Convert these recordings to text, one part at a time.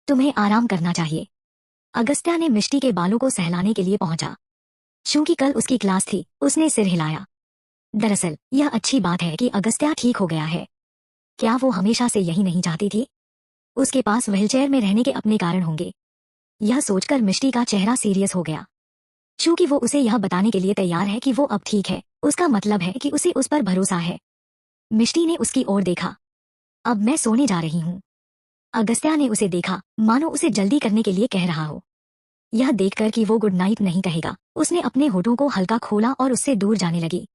तुम्हें आराम करना चाहिए। अगस्त्या ने मिष्टी के बालों को सहलाने के लिए पहुंचा। चूंकि कल उसकी क्लास थी, उसने सिर हिलाया। दरअसल यह अच्छी बात है कि अगस्त्या ठीक हो गया है। क्या वो हमेशा से यही नहीं चाहती थी? उसके पास व्हीलचेयर में रहने के अपने कारण होंगे। यह सोचकर मिष्टी का चेहरा सीरियस हो गया। चूंकि वो उसे यह बताने के लिए तैयार है कि वो अब ठीक है, उसका मतलब है कि उसे उस पर भरोसा है। मिष्टी ने उसकी ओर देखा। अब मैं सोने जा रही हूँ। अगस्त्या ने उसे देखा, मानो उसे जल्दी करने के लिए कह रहा हो। यह देखकर कि वो गुड नाइट नहीं कहेगा, उसने अपने होठों को हल्का खोला और उससे दूर जाने लगी।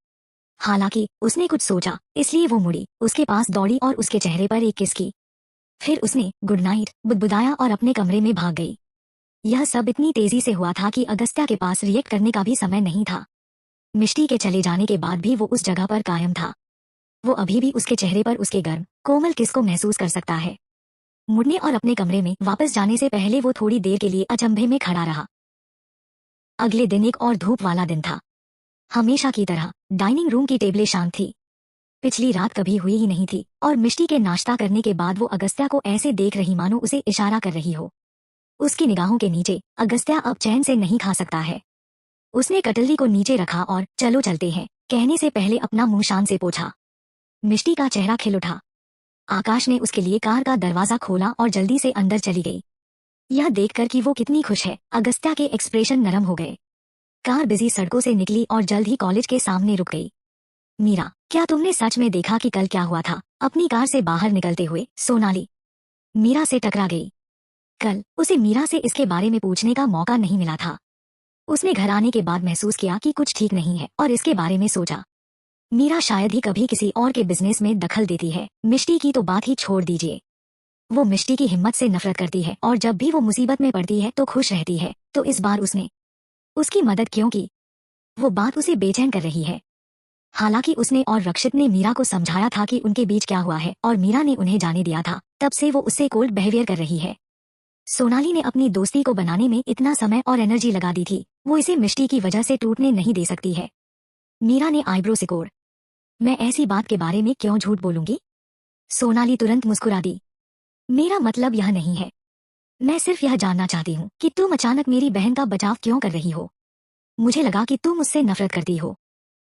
हालांकि उसने कुछ सोचा, इसलिए वो मुड़ी, उसके पास दौड़ी और उसके चेहरे पर एक किस की। फिर उसने गुड नाइट बुदबुदाया और अपने कमरे में भाग गई। यह सब इतनी तेजी से हुआ था कि अगस्त्या के पास रिएक्ट करने का भी समय नहीं था। मिष्टी के चले जाने के बाद भी वो उस जगह पर कायम था। वो अभी भी उसके चेहरे पर उसके गर्म कोमल किस को महसूस कर सकता है। मुड़ने और अपने कमरे में वापस जाने से पहले वो थोड़ी देर के लिए अचंभे में खड़ा रहा। अगले दिन एक और धूप वाला दिन था। हमेशा की तरह डाइनिंग रूम की टेबलें शांत थी। पिछली रात कभी हुई ही नहीं थी और मिष्टी के नाश्ता करने के बाद वो अगस्त्या को ऐसे देख रही मानो उसे इशारा कर रही हो। उसकी निगाहों के नीचे अगस्त्या अब चैन से नहीं खा सकता है। उसने कटलरी को नीचे रखा और चलो चलते हैं कहने से पहले अपना मुंह शान से पोंछा। मिष्टी का चेहरा खिल उठा। आकाश ने उसके लिए कार का दरवाजा खोला और जल्दी से अंदर चली गई। यह देखकर कि वो कितनी खुश है, अगस्त्या के एक्सप्रेशन नरम हो गए। कार बिजी सड़कों से निकली और जल्द ही कॉलेज के सामने रुक गई। मीरा, क्या तुमने सच में देखा कि कल क्या हुआ था? अपनी कार से बाहर निकलते हुए सोनाली मीरा से टकरा गई। कल उसे मीरा से इसके बारे में पूछने का मौका नहीं मिला था। उसने घर आने के बाद महसूस किया कि कुछ ठीक नहीं है और इसके बारे में सोचा। मीरा शायद ही कभी किसी और के बिजनेस में दखल देती है। मिष्टी की तो बात ही छोड़ दीजिए। वो मिष्टी की हिम्मत से नफरत करती है और जब भी वो मुसीबत में पड़ती है तो खुश रहती है। तो इस बार उसने उसकी मदद क्यों की? वो बात उसे बेचैन कर रही है। हालांकि उसने और रक्षित ने मीरा को समझाया था कि उनके बीच क्या हुआ है और मीरा ने उन्हें जाने दिया था, तब से वो उससे कोल्ड बिहेवियर कर रही है। सोनाली ने अपनी दोस्ती को बनाने में इतना समय और एनर्जी लगा दी थी, वो इसे मिष्टी की वजह से टूटने नहीं दे सकती है। मीरा ने आईब्रो सिकोड़, मैं ऐसी बात के बारे में क्यों झूठ बोलूंगी? सोनाली तुरंत मुस्कुरा दी। मेरा मतलब यह नहीं है। मैं सिर्फ यह जानना चाहती हूँ कि तुम अचानक मेरी बहन का बचाव क्यों कर रही हो। मुझे लगा कि तुम उससे नफरत करती हो।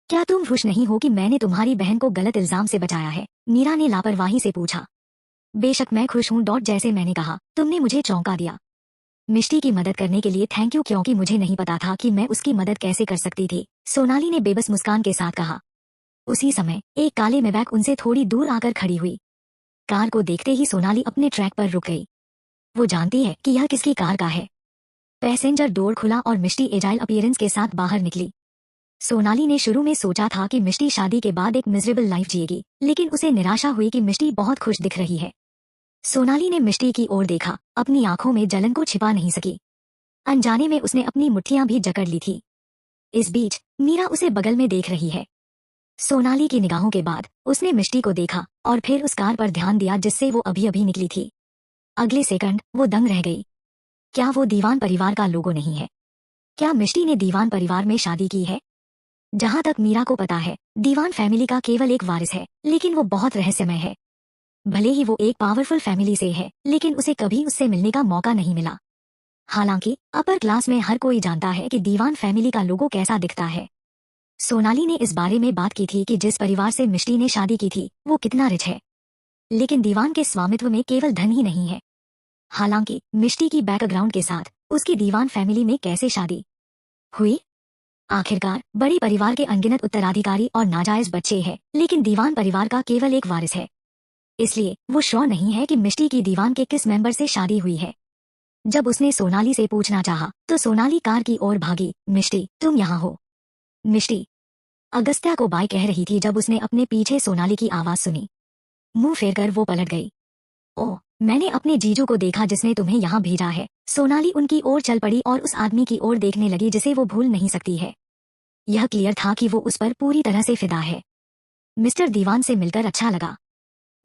क्या तुम खुश नहीं हो कि मैंने तुम्हारी बहन को गलत इल्जाम से बचाया है? मीरा ने लापरवाही से पूछा। बेशक मैं खुश हूँ, जैसे मैंने कहा, तुमने मुझे चौंका दिया। मिष्टी की मदद करने के लिए थैंक यू, क्योंकि मुझे नहीं पता था कि मैं उसकी मदद कैसे कर सकती थी, सोनाली ने बेबस मुस्कान के साथ कहा। उसी समय एक काले मैबैक उनसे थोड़ी दूर आकर खड़ी हुई। कार को देखते ही सोनाली अपने ट्रैक पर रुक गई। वो जानती है कि यह किसकी कार का है। पैसेंजर डोर खुला और मिष्टी एजाइल अपीयरेंस के साथ बाहर निकली। सोनाली ने शुरू में सोचा था कि मिष्टी शादी के बाद एक मिजरेबल लाइफ जिएगी, लेकिन उसे निराशा हुई कि मिष्टी बहुत खुश दिख रही है। सोनाली ने मिष्टी की ओर देखा, अपनी आंखों में जलन को छिपा नहीं सकी। अनजाने में उसने अपनी मुट्ठियां भी जकड़ ली थी। इस बीच मीरा उसे बगल में देख रही है। सोनाली की निगाहों के बाद उसने मिष्टी को देखा और फिर उस कार पर ध्यान दिया जिससे वो अभी अभी निकली थी। अगले सेकंड वो दंग रह गई। क्या वो दीवान परिवार का लोगो नहीं है? क्या मिष्टी ने दीवान परिवार में शादी की है? जहां तक मीरा को पता है, दीवान फैमिली का केवल एक वारिस है, लेकिन वो बहुत रहस्यमय है। भले ही वो एक पावरफुल फैमिली से है, लेकिन उसे कभी उससे मिलने का मौका नहीं मिला। हालांकि अपर क्लास में हर कोई जानता है कि दीवान फैमिली का लोगो कैसा दिखता है। सोनाली ने इस बारे में बात की थी कि जिस परिवार से मिष्टी ने शादी की थी वो कितना रिच है, लेकिन दीवान के स्वामित्व में केवल धन ही नहीं है। हालांकि मिष्टी की बैकग्राउंड के साथ उसकी दीवान फैमिली में कैसे शादी हुई? आखिरकार बड़े परिवार के अनगिनत उत्तराधिकारी और नाजायज बच्चे हैं, लेकिन दीवान परिवार का केवल एक वारिस है। इसलिए वो श्योर नहीं है कि मिष्टी की दीवान के किस मेंबर से शादी हुई है। जब उसने सोनाली से पूछना चाहा, तो सोनाली कार की ओर भागी। मिष्टी, तुम यहाँ हो? मिष्टी अगस्त्या को बाय कह रही थी जब उसने अपने पीछे सोनाली की आवाज सुनी। मुंह फेरकर वो पलट गई। ओह, मैंने अपने जीजू को देखा जिसने तुम्हें यहाँ भेजा है। सोनाली उनकी ओर चल पड़ी और उस आदमी की ओर देखने लगी जिसे वो भूल नहीं सकती है। यह क्लियर था कि वो उस पर पूरी तरह से फिदा है। मिस्टर दीवान से मिलकर अच्छा लगा।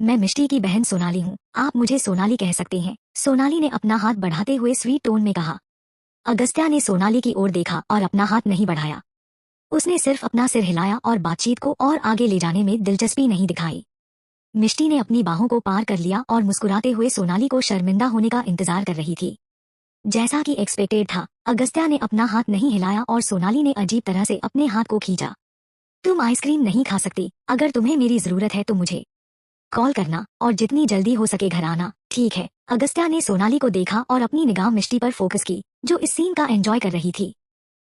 मैं मिष्टी की बहन सोनाली हूँ, आप मुझे सोनाली कह सकते हैं, सोनाली ने अपना हाथ बढ़ाते हुए स्वीट टोन में कहा। अगस्त्या ने सोनाली की ओर देखा और अपना हाथ नहीं बढ़ाया। उसने सिर्फ अपना सिर हिलाया और बातचीत को और आगे ले जाने में दिलचस्पी नहीं दिखाई। मिष्टी ने अपनी बाहों को पार कर लिया और मुस्कुराते हुए सोनाली को शर्मिंदा होने का इंतजार कर रही थी। जैसा कि एक्सपेक्टेड था, अगस्त्या ने अपना हाथ नहीं हिलाया और सोनाली ने अजीब तरह से अपने हाथ को खींचा। तुम आइसक्रीम नहीं खा सकती, अगर तुम्हें मेरी जरूरत है तो मुझे कॉल करना और जितनी जल्दी हो सके घर आना, ठीक है? अगस्त्या ने सोनाली को देखा और अपनी निगाह मिष्टी पर फोकस की, जो इस सीन का एंजॉय कर रही थी।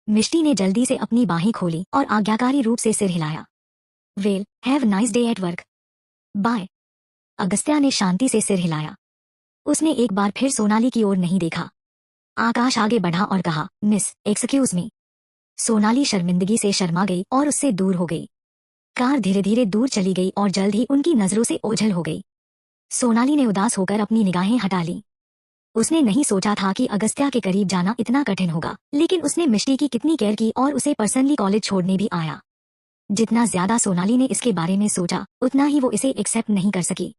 मिष्टी ने जल्दी से अपनी बाहें खोली और आज्ञाकारी रूप से सिर हिलाया। Well, have nice day at work, bye. Agastya ने शांति से सिर हिलाया। उसने एक बार फिर सोनाली की ओर नहीं देखा। आकाश आगे बढ़ा और कहा, मिस, एक्सक्यूज मी। सोनाली शर्मिंदगी से शर्मा गई और उससे दूर हो गई। कार धीरे धीरे दूर चली गई और जल्द ही उनकी नजरों से ओझल हो गई। सोनाली ने उदास होकर अपनी निगाहें हटा ली। उसने नहीं सोचा था कि अगस्त्या के करीब जाना इतना कठिन होगा, लेकिन उसने मिष्टी की कितनी केयर की और उसे पर्सनली कॉलेज छोड़ने भी आया। जितना ज्यादा सोनाली ने इसके बारे में सोचा, उतना ही वो इसे एक्सेप्ट नहीं कर सकी।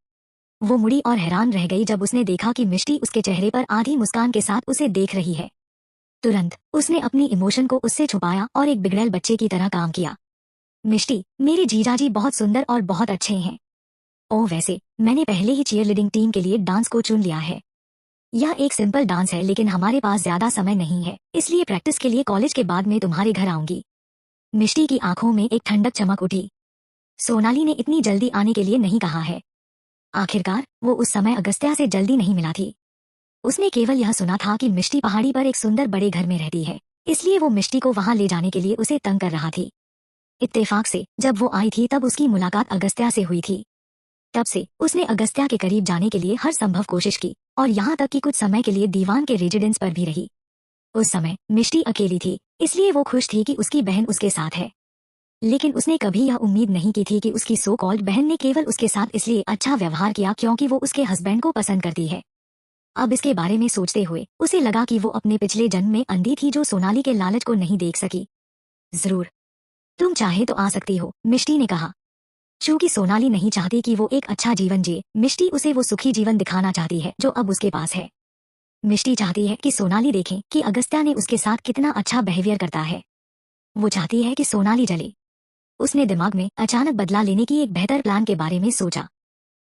वो मुड़ी और हैरान रह गई जब उसने देखा कि मिष्टी उसके चेहरे पर आधी मुस्कान के साथ उसे देख रही है। तुरंत उसने अपनी इमोशन को उससे छुपाया और एक बिगड़ैल बच्चे की तरह काम किया। मिष्टी, मेरे जीजाजी बहुत सुंदर और बहुत अच्छे हैं। ओह, वैसे मैंने पहले ही चीयरलीडिंग टीम के लिए डांस को चुन लिया है। यह एक सिंपल डांस है, लेकिन हमारे पास ज्यादा समय नहीं है, इसलिए प्रैक्टिस के लिए कॉलेज के बाद में तुम्हारे घर आऊंगी। मिष्टी की आंखों में एक ठंडक चमक उठी। सोनाली ने इतनी जल्दी आने के लिए नहीं कहा है। आखिरकार वो उस समय अगस्त्या से जल्दी नहीं मिला थी। उसने केवल यह सुना था कि मिष्टी पहाड़ी पर एक सुंदर बड़े घर में रहती है, इसलिए वो मिष्टी को वहां ले जाने के लिए उसे तंग कर रहा थी। इत्तेफाक से जब वो आई थी तब उसकी मुलाकात अगस्त्या से हुई थी। तब से उसने अगस्त्या के करीब जाने के लिए हर संभव कोशिश की और यहाँ तक कि कुछ समय के लिए दीवान के रेजिडेंस पर भी रही। उस समय मिष्टी अकेली थी, इसलिए वो खुश थी कि उसकी बहन उसके साथ है। लेकिन उसने कभी यह उम्मीद नहीं की थी कि उसकी सो कॉल्ड बहन ने केवल उसके साथ इसलिए अच्छा व्यवहार किया क्योंकि वो उसके हस्बैंड को पसंद करती है। अब इसके बारे में सोचते हुए उसे लगा कि वो अपने पिछले जन्म में अंधी थी जो सोनाली के लालच को नहीं देख सकी। जरूर, तुम चाहे तो आ सकती हो, मिष्टी ने कहा। चूंकि सोनाली नहीं चाहती कि वो एक अच्छा जीवन जिए, मिष्टी उसे वो सुखी जीवन दिखाना चाहती है जो अब उसके पास है। मिष्टी चाहती है कि सोनाली देखे कि अगस्त्या ने उसके साथ कितना अच्छा बिहेवियर करता है। वो चाहती है कि सोनाली जले। उसने दिमाग में अचानक बदला लेने की एक बेहतर प्लान के बारे में सोचा।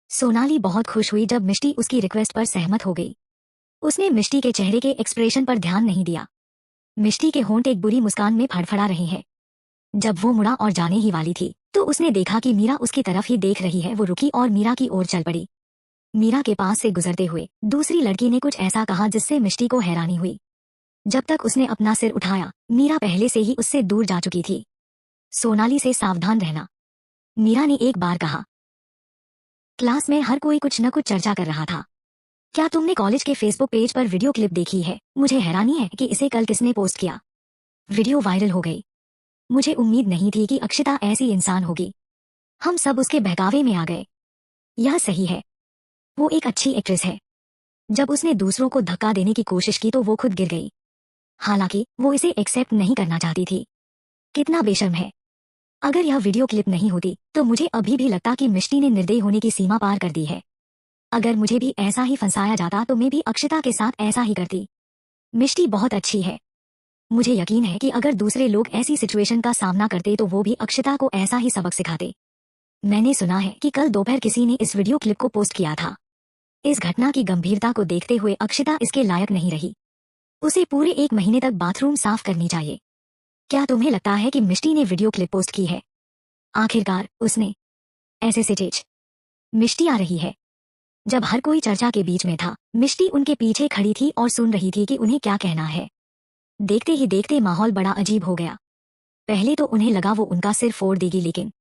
सोनाली बहुत खुश हुई जब मिष्टी उसकी रिक्वेस्ट पर सहमत हो गई। उसने मिष्टी के चेहरे के एक्सप्रेशन पर ध्यान नहीं दिया। मिष्टी के होंठ एक बुरी मुस्कान में फड़फड़ा रहे हैं। जब वो मुड़ा और जाने ही वाली थी तो उसने देखा कि मीरा उसकी तरफ ही देख रही है। वो रुकी और मीरा की ओर चल पड़ी। मीरा के पास से गुजरते हुए दूसरी लड़की ने कुछ ऐसा कहा जिससे मिष्टी को हैरानी हुई। जब तक उसने अपना सिर उठाया, मीरा पहले से ही उससे दूर जा चुकी थी। सोनाली से सावधान रहना, मीरा ने एक बार कहा। क्लास में हर कोई कुछ न कुछ चर्चा कर रहा था। क्या तुमने कॉलेज के फेसबुक पेज पर वीडियो क्लिप देखी है? मुझे हैरानी है कि इसे कल किसने पोस्ट किया। वीडियो वायरल हो गई। मुझे उम्मीद नहीं थी कि अक्षिता ऐसी इंसान होगी। हम सब उसके बहकावे में आ गए। यह सही है, वो एक अच्छी एक्ट्रेस है। जब उसने दूसरों को धक्का देने की कोशिश की तो वो खुद गिर गई। हालांकि वो इसे एक्सेप्ट नहीं करना चाहती थी। कितना बेशर्म है। अगर यह वीडियो क्लिप नहीं होती तो मुझे अभी भी लगता कि मिष्टी ने निर्दयी होने की सीमा पार कर दी है। अगर मुझे भी ऐसा ही फंसाया जाता तो मैं भी अक्षिता के साथ ऐसा ही करती। मिष्टी बहुत अच्छी है। मुझे यकीन है कि अगर दूसरे लोग ऐसी सिचुएशन का सामना करते तो वो भी अक्षिता को ऐसा ही सबक सिखाते। मैंने सुना है कि कल दोपहर किसी ने इस वीडियो क्लिप को पोस्ट किया था। इस घटना की गंभीरता को देखते हुए अक्षिता इसके लायक नहीं रही। उसे पूरे 1 महीने तक बाथरूम साफ करनी चाहिए। क्या तुम्हें लगता है कि मिष्टी ने वीडियो क्लिप पोस्ट की है? आखिरकार उसने ऐसे सिचेज। मिष्टी आ रही है। जब हर कोई चर्चा के बीच में था, मिष्टी उनके पीछे खड़ी थी और सुन रही थी कि उन्हें क्या कहना है। देखते ही देखते माहौल बड़ा अजीब हो गया। पहले तो उन्हें लगा वो उनका सिर फोड़ देगी, लेकिन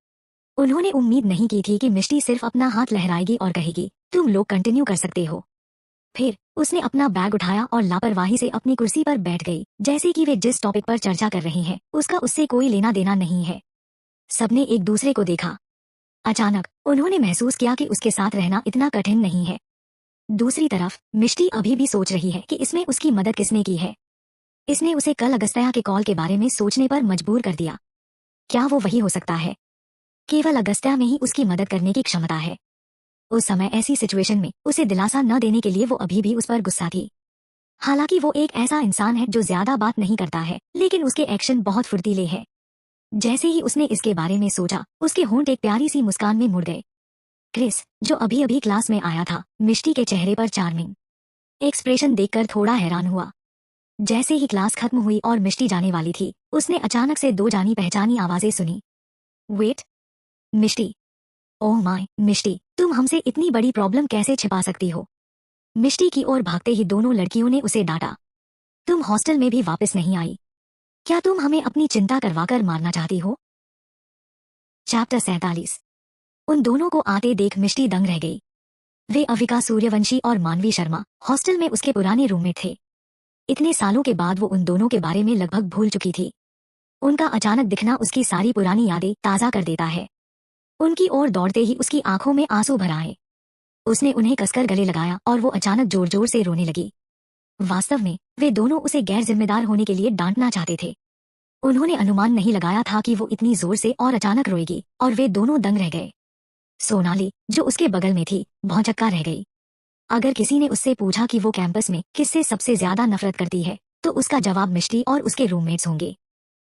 उन्होंने उम्मीद नहीं की थी कि मिष्टी सिर्फ अपना हाथ लहराएगी और कहेगी, तुम लोग कंटिन्यू कर सकते हो। फिर उसने अपना बैग उठाया और लापरवाही से अपनी कुर्सी पर बैठ गई, जैसे कि वे जिस टॉपिक पर चर्चा कर रहे हैं उसका उससे कोई लेना देना नहीं है। सबने एक दूसरे को देखा। अचानक उन्होंने महसूस किया कि उसके साथ रहना इतना कठिन नहीं है। दूसरी तरफ मिष्टी अभी भी सोच रही है कि इसमें उसकी मदद किसने की है। इसने उसे कल अगस्त्या के कॉल के बारे में सोचने पर मजबूर कर दिया। क्या वो वही हो सकता है? केवल अगस्त्या में ही उसकी मदद करने की क्षमता है। उस समय ऐसी सिचुएशन में उसे दिलासा न देने के लिए वो अभी भी उस पर गुस्सा थी। हालांकि वो एक ऐसा इंसान है जो ज्यादा बात नहीं करता है, लेकिन उसके एक्शन बहुत फुर्तीले हैं। जैसे ही उसने इसके बारे में सोचा, उसके होंठ एक प्यारी सी मुस्कान में मुड़ गए। क्रिस, जो अभी अभी क्लास में आया था, मिष्टी के चेहरे पर चार्मिंग एक्सप्रेशन देखकर थोड़ा हैरान हुआ। जैसे ही क्लास खत्म हुई और मिष्टी जाने वाली थी, उसने अचानक से दो जानी पहचानी आवाजें सुनी। Wait, Mishti. ओह माय, मिष्टी, तुम हमसे इतनी बड़ी प्रॉब्लम कैसे छिपा सकती हो? मिष्टी की ओर भागते ही दोनों लड़कियों ने उसे डांटा। तुम हॉस्टल में भी वापस नहीं आई। क्या तुम हमें अपनी चिंता करवाकर मारना चाहती हो? चैप्टर 47। उन दोनों को आते देख मिष्टी दंग रह गई। वे अविका सूर्यवंशी और मानवी शर्मा हॉस्टल में उसके पुराने रूममेट थे। इतने सालों के बाद वो उन दोनों के बारे में लगभग भूल चुकी थी। उनका अचानक दिखना उसकी सारी पुरानी यादें ताजा कर देता है। उनकी ओर दौड़ते ही उसकी आंखों में आंसू भर आए। उसने उन्हें कसकर गले लगाया और वो अचानक जोर जोर से रोने लगी। वास्तव में वे दोनों उसे गैर जिम्मेदार होने के लिए डांटना चाहते थे। उन्होंने अनुमान नहीं लगाया था कि वो इतनी जोर से और अचानक रोएगी, और वे दोनों दंग रह गए। सोनाली, जो उसके बगल में थी, भौंचक्का रह गई। अगर किसी ने उससे पूछा कि वो कैंपस में किससे सबसे ज्यादा नफरत करती है, तो उसका जवाब मिष्टी और उसके रूममेट्स होंगे।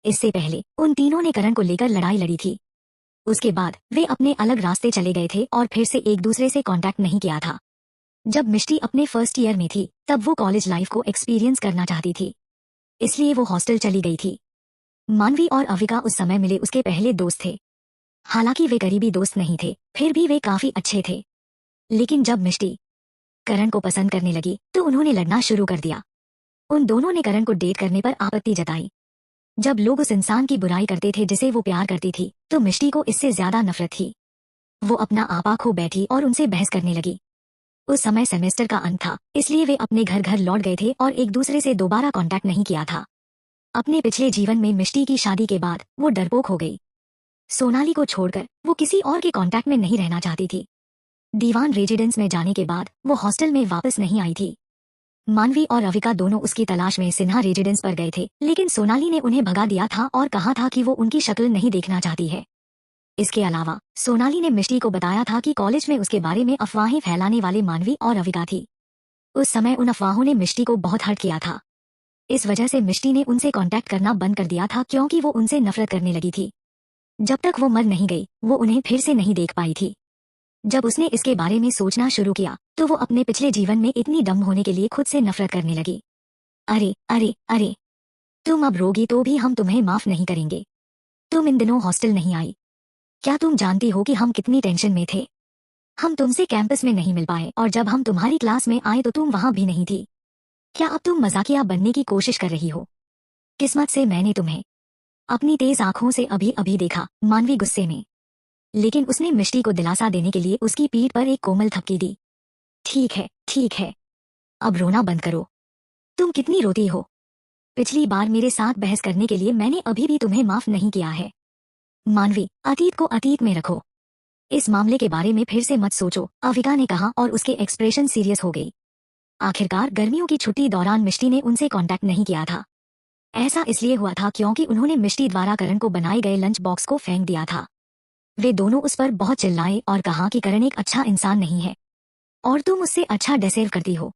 इससे पहले उन तीनों ने करण को लेकर लड़ाई लड़ी थी। उसके बाद वे अपने अलग रास्ते चले गए थे और फिर से एक दूसरे से कांटेक्ट नहीं किया था। जब मिष्टी अपने फर्स्ट ईयर में थी, तब वो कॉलेज लाइफ को एक्सपीरियंस करना चाहती थी, इसलिए वो हॉस्टल चली गई थी। मानवी और अविका उस समय मिले उसके पहले दोस्त थे। हालांकि वे करीबी दोस्त नहीं थे, फिर भी वे काफी अच्छे थे। लेकिन जब मिष्टी करण को पसंद करने लगी, तो उन्होंने लड़ना शुरू कर दिया। उन दोनों ने करण को डेट करने पर आपत्ति जताई। जब लोग उस इंसान की बुराई करते थे जिसे वो प्यार करती थी, तो मिष्टी को इससे ज्यादा नफरत थी। वो अपना आपा खो बैठी और उनसे बहस करने लगी। उस समय सेमेस्टर का अंत था, इसलिए वे अपने घर घर लौट गए थे और एक दूसरे से दोबारा कांटेक्ट नहीं किया था। अपने पिछले जीवन में मिष्टी की शादी के बाद वो डरपोक हो गई। सोनाली को छोड़कर वो किसी और के कांटेक्ट में नहीं रहना चाहती थी। दीवान रेजिडेंस में जाने के बाद वो हॉस्टल में वापस नहीं आई थी। मानवी और अविका दोनों उसकी तलाश में सिन्हा रेजिडेंस पर गए थे, लेकिन सोनाली ने उन्हें भगा दिया था और कहा था कि वो उनकी शक्ल नहीं देखना चाहती है। इसके अलावा सोनाली ने मिष्टी को बताया था कि कॉलेज में उसके बारे में अफवाहें फैलाने वाले मानवी और अविका थी। उस समय उन अफवाहों ने मिष्टी को बहुत हर्ट किया था। इस वजह से मिष्टी ने उनसे कांटेक्ट करना बंद कर दिया था, क्योंकि वो उनसे नफरत करने लगी थी। जब तक वो मर नहीं गई, वो उन्हें फिर से नहीं देख पाई थी। जब उसने इसके बारे में सोचना शुरू किया, तो वो अपने पिछले जीवन में इतनी डम होने के लिए खुद से नफरत करने लगी। अरे अरे अरे, तुम अब रोगी तो भी हम तुम्हें माफ नहीं करेंगे। तुम इन दिनों हॉस्टल नहीं आई। क्या तुम जानती हो कि हम कितनी टेंशन में थे? हम तुमसे कैंपस में नहीं मिल पाए, और जब हम तुम्हारी क्लास में आए तो तुम वहां भी नहीं थी। क्या अब तुम मजाकिया बनने की कोशिश कर रही हो? किस्मत से मैंने तुम्हें अपनी तेज आंखों से अभी अभी देखा, मानवी गुस्से में। लेकिन उसने मिष्टी को दिलासा देने के लिए उसकी पीठ पर एक कोमल थपकी दी। ठीक है, ठीक है, अब रोना बंद करो। तुम कितनी रोती हो? पिछली बार मेरे साथ बहस करने के लिए मैंने अभी भी तुम्हें माफ नहीं किया है। मानवी, अतीत को अतीत में रखो। इस मामले के बारे में फिर से मत सोचो, अविका ने कहा और उसके एक्सप्रेशन सीरियस हो गई। आखिरकार गर्मियों की छुट्टी दौरान मिष्टी ने उनसे कांटेक्ट नहीं किया था। ऐसा इसलिए हुआ था क्योंकि उन्होंने मिष्टी द्वारा करण को बनाए गए लंच बॉक्स को फेंक दिया था। वे दोनों उस पर बहुत चिल्लाए और कहा कि करण एक अच्छा इंसान नहीं है और तुम उससे अच्छा डिजर्व करती हो।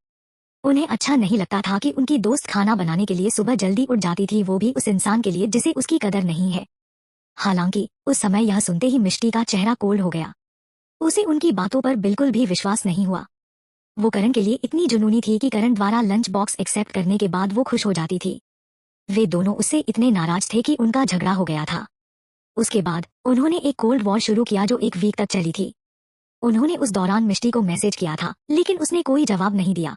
उन्हें अच्छा नहीं लगता था कि उनकी दोस्त खाना बनाने के लिए सुबह जल्दी उठ जाती थी, वो भी उस इंसान के लिए जिसे उसकी कदर नहीं है। हालांकि उस समय यह सुनते ही मिष्टी का चेहरा कोल्ड हो गया। उसे उनकी बातों पर बिल्कुल भी विश्वास नहीं हुआ। वो करण के लिए इतनी जुनूनी थी कि करण द्वारा लंच बॉक्स एक्सेप्ट करने के बाद वो खुश हो जाती थी। वे दोनों उससे इतने नाराज थे कि उनका झगड़ा हो गया था। उसके बाद उन्होंने एक कोल्ड वॉर शुरू किया जो एक वीक तक चली थी। उन्होंने उस दौरान मिष्टी को मैसेज किया था, लेकिन उसने कोई जवाब नहीं दिया।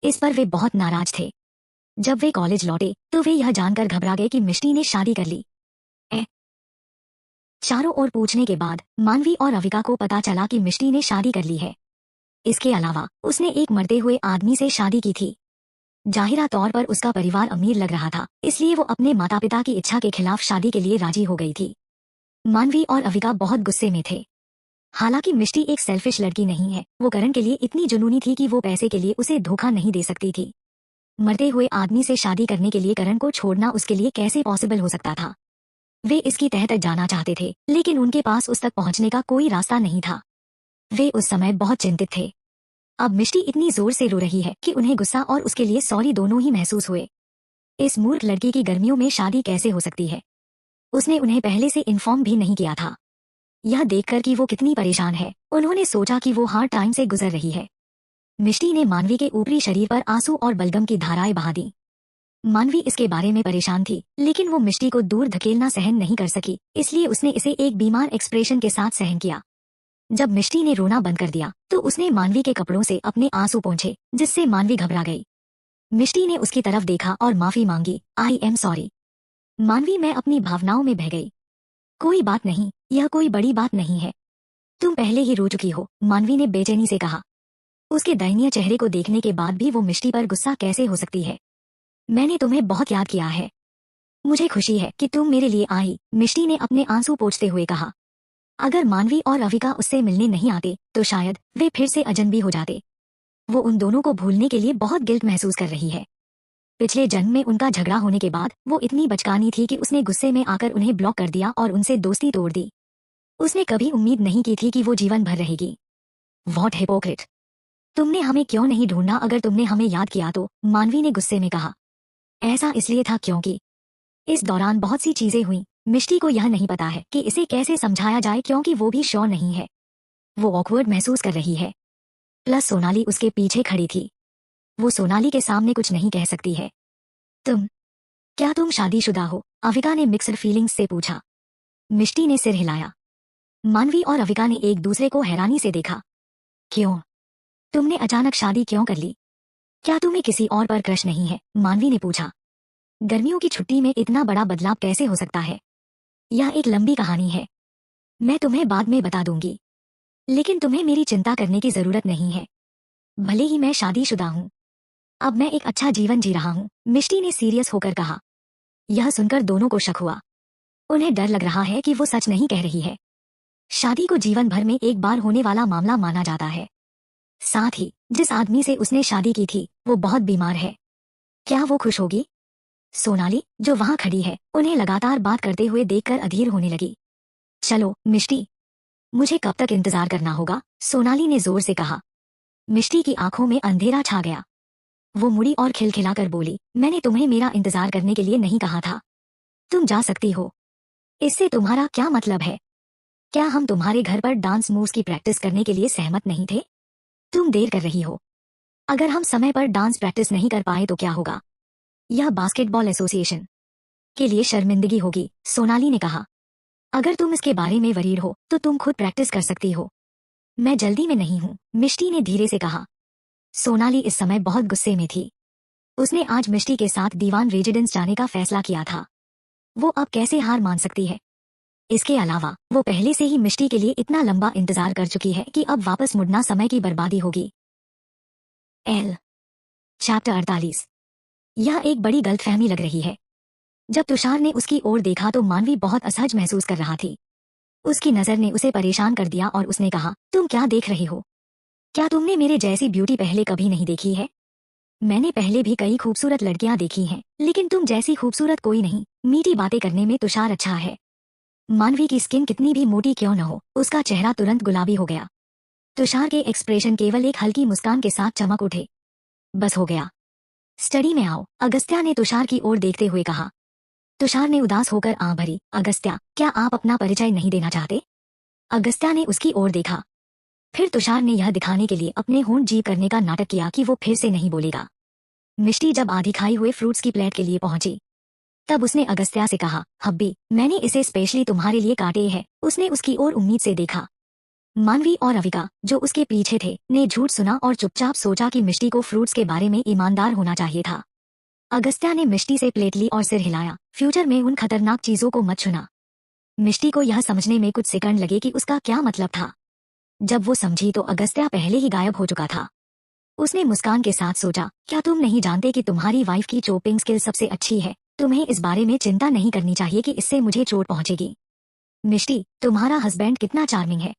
इस पर वे बहुत नाराज थे। जब वे कॉलेज लौटे तो वे यह जानकर घबरा गए कि मिष्टी ने शादी कर ली। चारों ओर पूछने के बाद मानवी और अविका को पता चला कि मिष्टी ने शादी कर ली है। इसके अलावा उसने एक मरते हुए आदमी से शादी की थी। जाहिरा तौर पर उसका परिवार अमीर लग रहा था, इसलिए वो अपने माता पिता की इच्छा के खिलाफ शादी के लिए राजी हो गई थी। मानवी और अविका बहुत गुस्से में थे। हालांकि मिष्टी एक सेल्फिश लड़की नहीं है, वो करण के लिए इतनी जुनूनी थी कि वो पैसे के लिए उसे धोखा नहीं दे सकती थी। मरते हुए आदमी से शादी करने के लिए करण को छोड़ना उसके लिए कैसे पॉसिबल हो सकता था? वे इसकी तह तक जाना चाहते थे, लेकिन उनके पास उस तक पहुंचने का कोई रास्ता नहीं था। वे उस समय बहुत चिंतित थे। अब मिष्टी इतनी जोर से रो रही है कि उन्हें गुस्सा और उसके लिए सॉरी दोनों ही महसूस हुए। इस मूर्ख लड़की की गर्मियों में शादी कैसे हो सकती है? उसने उन्हें पहले से इन्फॉर्म भी नहीं किया था। यह देखकर कि वो कितनी परेशान है, उन्होंने सोचा कि वो हार्ड टाइम से गुजर रही है। मिष्टी ने मानवी के ऊपरी शरीर पर आंसू और बलगम की धाराएं बहा दी। मानवी इसके बारे में परेशान थी, लेकिन वो मिष्टी को दूर धकेलना सहन नहीं कर सकी, इसलिए उसने इसे एक बीमार एक्सप्रेशन के साथ सहन किया। जब मिष्टी ने रोना बंद कर दिया तो उसने मानवी के कपड़ों से अपने आंसू पोंछे, जिससे मानवी घबरा गई। मिष्टी ने उसकी तरफ देखा और माफी मांगी, आई एम सॉरी। मानवी मैं अपनी भावनाओं में बह गई। कोई बात नहीं, यह कोई बड़ी बात नहीं है। तुम पहले ही रो चुकी हो, मानवी ने बेचैनी से कहा। उसके दयनीय चेहरे को देखने के बाद भी वो मिष्टी पर गुस्सा कैसे हो सकती है। मैंने तुम्हें बहुत याद किया है। मुझे खुशी है कि तुम मेरे लिए आई, मिष्टी ने अपने आंसू पोंछते हुए कहा। अगर मानवी और अविका उससे मिलने नहीं आते तो शायद वे फिर से अजनबी हो जाते। वो उन दोनों को भूलने के लिए बहुत गिल्ट महसूस कर रही है। पिछले जन्म में उनका झगड़ा होने के बाद वो इतनी बचकानी थी कि उसने गुस्से में आकर उन्हें ब्लॉक कर दिया और उनसे दोस्ती तोड़ दी। उसने कभी उम्मीद नहीं की थी कि वो जीवन भर रहेगी। What hypocrite. तुमने हमें क्यों नहीं ढूंढा अगर तुमने हमें याद किया तो, मानवी ने गुस्से में कहा। ऐसा इसलिए था क्योंकि इस दौरान बहुत सी चीजें हुई। मिष्टी को यह नहीं पता है कि इसे कैसे समझाया जाए क्योंकि वो भी श्योर नहीं है। वो ऑकवर्ड महसूस कर रही है। प्लस सोनाली उसके पीछे खड़ी थी। वो सोनाली के सामने कुछ नहीं कह सकती है। क्या तुम शादीशुदा हो? अविका ने मिक्स्ड फीलिंग्स से पूछा। मिष्टी ने सिर हिलाया। मानवी और अविका ने एक दूसरे को हैरानी से देखा। क्यों? तुमने अचानक शादी क्यों कर ली? क्या तुम्हें किसी और पर क्रश नहीं है? मानवी ने पूछा। गर्मियों की छुट्टी में इतना बड़ा बदलाव कैसे हो सकता है? यह एक लंबी कहानी है, मैं तुम्हें बाद में बता दूंगी। लेकिन तुम्हें मेरी चिंता करने की जरूरत नहीं है। भले ही मैं शादीशुदा हूँ, अब मैं एक अच्छा जीवन जी रहा हूँ, मिष्टी ने सीरियस होकर कहा। यह सुनकर दोनों को शक हुआ। उन्हें डर लग रहा है कि वो सच नहीं कह रही है। शादी को जीवन भर में एक बार होने वाला मामला माना जाता है। साथ ही जिस आदमी से उसने शादी की थी वो बहुत बीमार है। क्या वो खुश होगी? सोनाली, जो वहां खड़ी है, उन्हें लगातार बात करते हुए देखकर अधीर होने लगी। चलो मिष्टी, मुझे कब तक इंतजार करना होगा? सोनाली ने जोर से कहा। मिष्टी की आंखों में अंधेरा छा गया। वो मुड़ी और खिलखिलाकर बोली, मैंने तुम्हें मेरा इंतजार करने के लिए नहीं कहा था। तुम जा सकती हो। इससे तुम्हारा क्या मतलब है? क्या हम तुम्हारे घर पर डांस मूव्स की प्रैक्टिस करने के लिए सहमत नहीं थे? तुम देर कर रही हो। अगर हम समय पर डांस प्रैक्टिस नहीं कर पाए तो क्या होगा? यह बास्केटबॉल एसोसिएशन के लिए शर्मिंदगी होगी, सोनाली ने कहा। अगर तुम इसके बारे में वरीड हो तो तुम खुद प्रैक्टिस कर सकती हो। मैं जल्दी में नहीं हूँ, मिष्टी ने धीरे से कहा। सोनाली इस समय बहुत गुस्से में थी। उसने आज मिष्टी के साथ दीवान रेजिडेंस जाने का फैसला किया था। वो अब कैसे हार मान सकती है? इसके अलावा वो पहले से ही मिष्टी के लिए इतना लंबा इंतजार कर चुकी है कि अब वापस मुड़ना समय की बर्बादी होगी। L chapter 48। यह एक बड़ी गलतफहमी लग रही है। जब तुषार ने उसकी ओर देखा तो मानवी बहुत असहज महसूस कर रहा थी। उसकी नजर ने उसे परेशान कर दिया और उसने कहा, तुम क्या देख रहे हो? क्या तुमने मेरे जैसी ब्यूटी पहले कभी नहीं देखी है? मैंने पहले भी कई खूबसूरत लड़कियां देखी हैं, लेकिन तुम जैसी खूबसूरत कोई नहीं। मीठी बातें करने में तुषार अच्छा है। मानवी की स्किन कितनी भी मोटी क्यों न हो, उसका चेहरा तुरंत गुलाबी हो गया। तुषार के एक्सप्रेशन केवल एक हल्की मुस्कान के साथ चमक उठे। बस हो गया। स्टडी में आओ, अगस्त्या ने तुषार की ओर देखते हुए कहा। तुषार ने उदास होकर आंख भरी। अगस्त्या, क्या आप अपना परिचय नहीं देना चाहते? अगस्त्या ने उसकी ओर देखा। फिर तुषार ने यह दिखाने के लिए अपने होंठ जीप करने का नाटक किया कि वो फिर से नहीं बोलेगा। मिष्टी जब आधी खाई हुए फ्रूट्स की प्लेट के लिए पहुंची तब उसने अगस्त्या से कहा, हब्बी, मैंने इसे स्पेशली तुम्हारे लिए काटे हैं। उसने उसकी ओर उम्मीद से देखा। मानवी और अविका, जो उसके पीछे थे, ने झूठ सुना और चुपचाप सोचा कि मिष्टी को फ्रूट्स के बारे में ईमानदार होना चाहिए था। अगस्त्या ने मिष्टी से प्लेट ली और सिर हिलाया। फ्यूचर में उन खतरनाक चीजों को मत छूना। मिष्टी को यह समझने में कुछ सेकंड लगे कि उसका क्या मतलब था। जब वो समझी तो अगस्त्या पहले ही गायब हो चुका था। उसने मुस्कान के साथ सोचा, क्या तुम नहीं जानते कि तुम्हारी वाइफ की चोपिंग स्किल सबसे अच्छी है? तुम्हें इस बारे में चिंता नहीं करनी चाहिए कि इससे मुझे चोट पहुंचेगी। मिष्टी, तुम्हारा हस्बैंड कितना चार्मिंग है।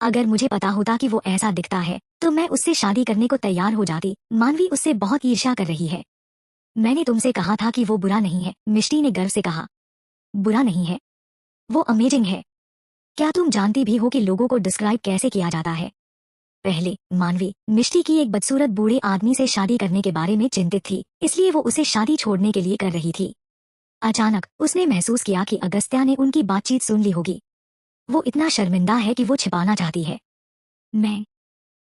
अगर मुझे पता होता कि वो ऐसा दिखता है तो मैं उससे शादी करने को तैयार हो जाती। मानवी उससे बहुत ईर्ष्या कर रही है। मैंने तुमसे कहा था कि वो बुरा नहीं है, मिष्टी ने गर्व से कहा। बुरा नहीं है? वो अमेजिंग है। क्या तुम जानती भी हो कि लोगों को डिस्क्राइब कैसे किया जाता है? पहले मानवी मिष्टी की एक बदसूरत बूढ़े आदमी से शादी करने के बारे में चिंतित थी, इसलिए वो उसे शादी छोड़ने के लिए कर रही थी। अचानक उसने महसूस किया कि अगस्त्या ने उनकी बातचीत सुन ली होगी। वो इतना शर्मिंदा है कि वो छिपाना चाहती है।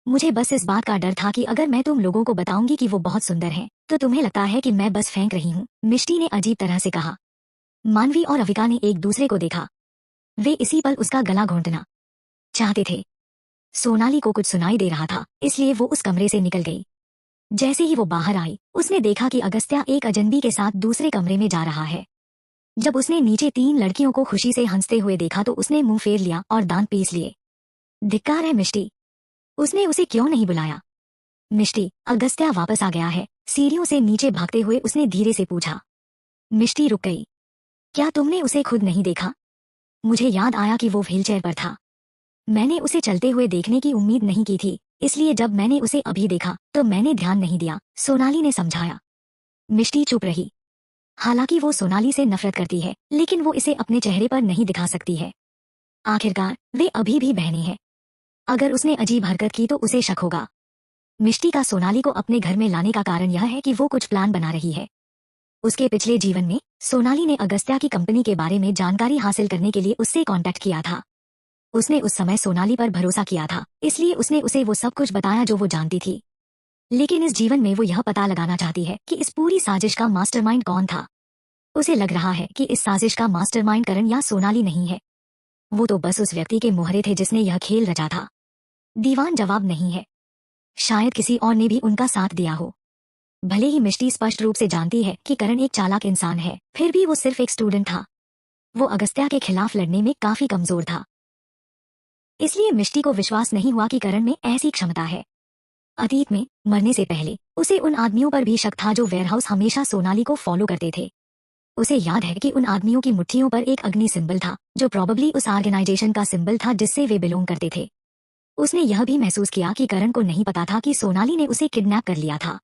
मुझे बस इस बात का डर था कि अगर मैं तुम लोगों को बताऊंगी कि वो बहुत सुंदर हैं, तो तुम्हें लगता है कि मैं बस फेंक रही हूँ, मिष्टी ने अजीब तरह से कहा। मानवी और अविका ने एक दूसरे को देखा। वे इसी पल उसका गला घोंटना चाहते थे। सोनाली को कुछ सुनाई दे रहा था, इसलिए वो उस कमरे से निकल गई। जैसे ही वो बाहर आई, उसने देखा कि अगस्त्या एक अजनबी के साथ दूसरे कमरे में जा रहा है। जब उसने नीचे 3 लड़कियों को खुशी से हंसते हुए देखा तो उसने मुंह फेर लिया और दांत पीस लिए। धिक्कार है मिष्टी, उसने उसे क्यों नहीं बुलाया? मिष्टी, अगस्त्या वापस आ गया है, सीढ़ियों से नीचे भागते हुए उसने धीरे से पूछा। मिष्टी रुक गई। क्या तुमने उसे खुद नहीं देखा? मुझे याद आया कि वो व्हीलचेयर पर था। मैंने उसे चलते हुए देखने की उम्मीद नहीं की थी, इसलिए जब मैंने उसे अभी देखा तो मैंने ध्यान नहीं दिया, सोनाली ने समझाया। मिष्टी चुप रही। हालांकि वो सोनाली से नफरत करती है, लेकिन वो इसे अपने चेहरे पर नहीं दिखा सकती है। आखिरकार वे अभी भी बहनें हैं। अगर उसने अजीब हरकत की तो उसे शक होगा। मिष्टी का सोनाली को अपने घर में लाने का कारण यह है कि वो कुछ प्लान बना रही है। उसके पिछले जीवन में सोनाली ने अगस्त्या की कंपनी के बारे में जानकारी हासिल करने के लिए उससे कांटेक्ट किया था। उसने उस समय सोनाली पर भरोसा किया था, इसलिए उसने उसे वो सब कुछ बताया जो वो जानती थी। लेकिन इस जीवन में वो यह पता लगाना चाहती है कि इस पूरी साजिश का मास्टरमाइंड कौन था। उसे लग रहा है कि इस साजिश का मास्टरमाइंड करण या सोनाली नहीं है। वो तो बस उस व्यक्ति के मोहरे थे जिसने यह खेल रचा था। दीवान जवाब नहीं है। शायद किसी और ने भी उनका साथ दिया हो। भले ही मिष्टी स्पष्ट रूप से जानती है कि करण एक चालाक इंसान है, फिर भी वो सिर्फ एक स्टूडेंट था। वो अगस्त्या के खिलाफ लड़ने में काफी कमजोर था। इसलिए मिष्टी को विश्वास नहीं हुआ कि करण में ऐसी क्षमता है। अतीत में मरने से पहले उसे उन आदमियों पर भी शक था जो वेयरहाउस हमेशा सोनाली को फॉलो करते थे। उसे याद है कि उन आदमियों की मुट्ठियों पर एक अग्नि सिंबल था, जो प्रोबेबली उस ऑर्गेनाइजेशन का सिंबल था जिससे वे बिलोंग करते थे। उसने यह भी महसूस किया कि करण को नहीं पता था कि सोनाली ने उसे किडनैप कर लिया था।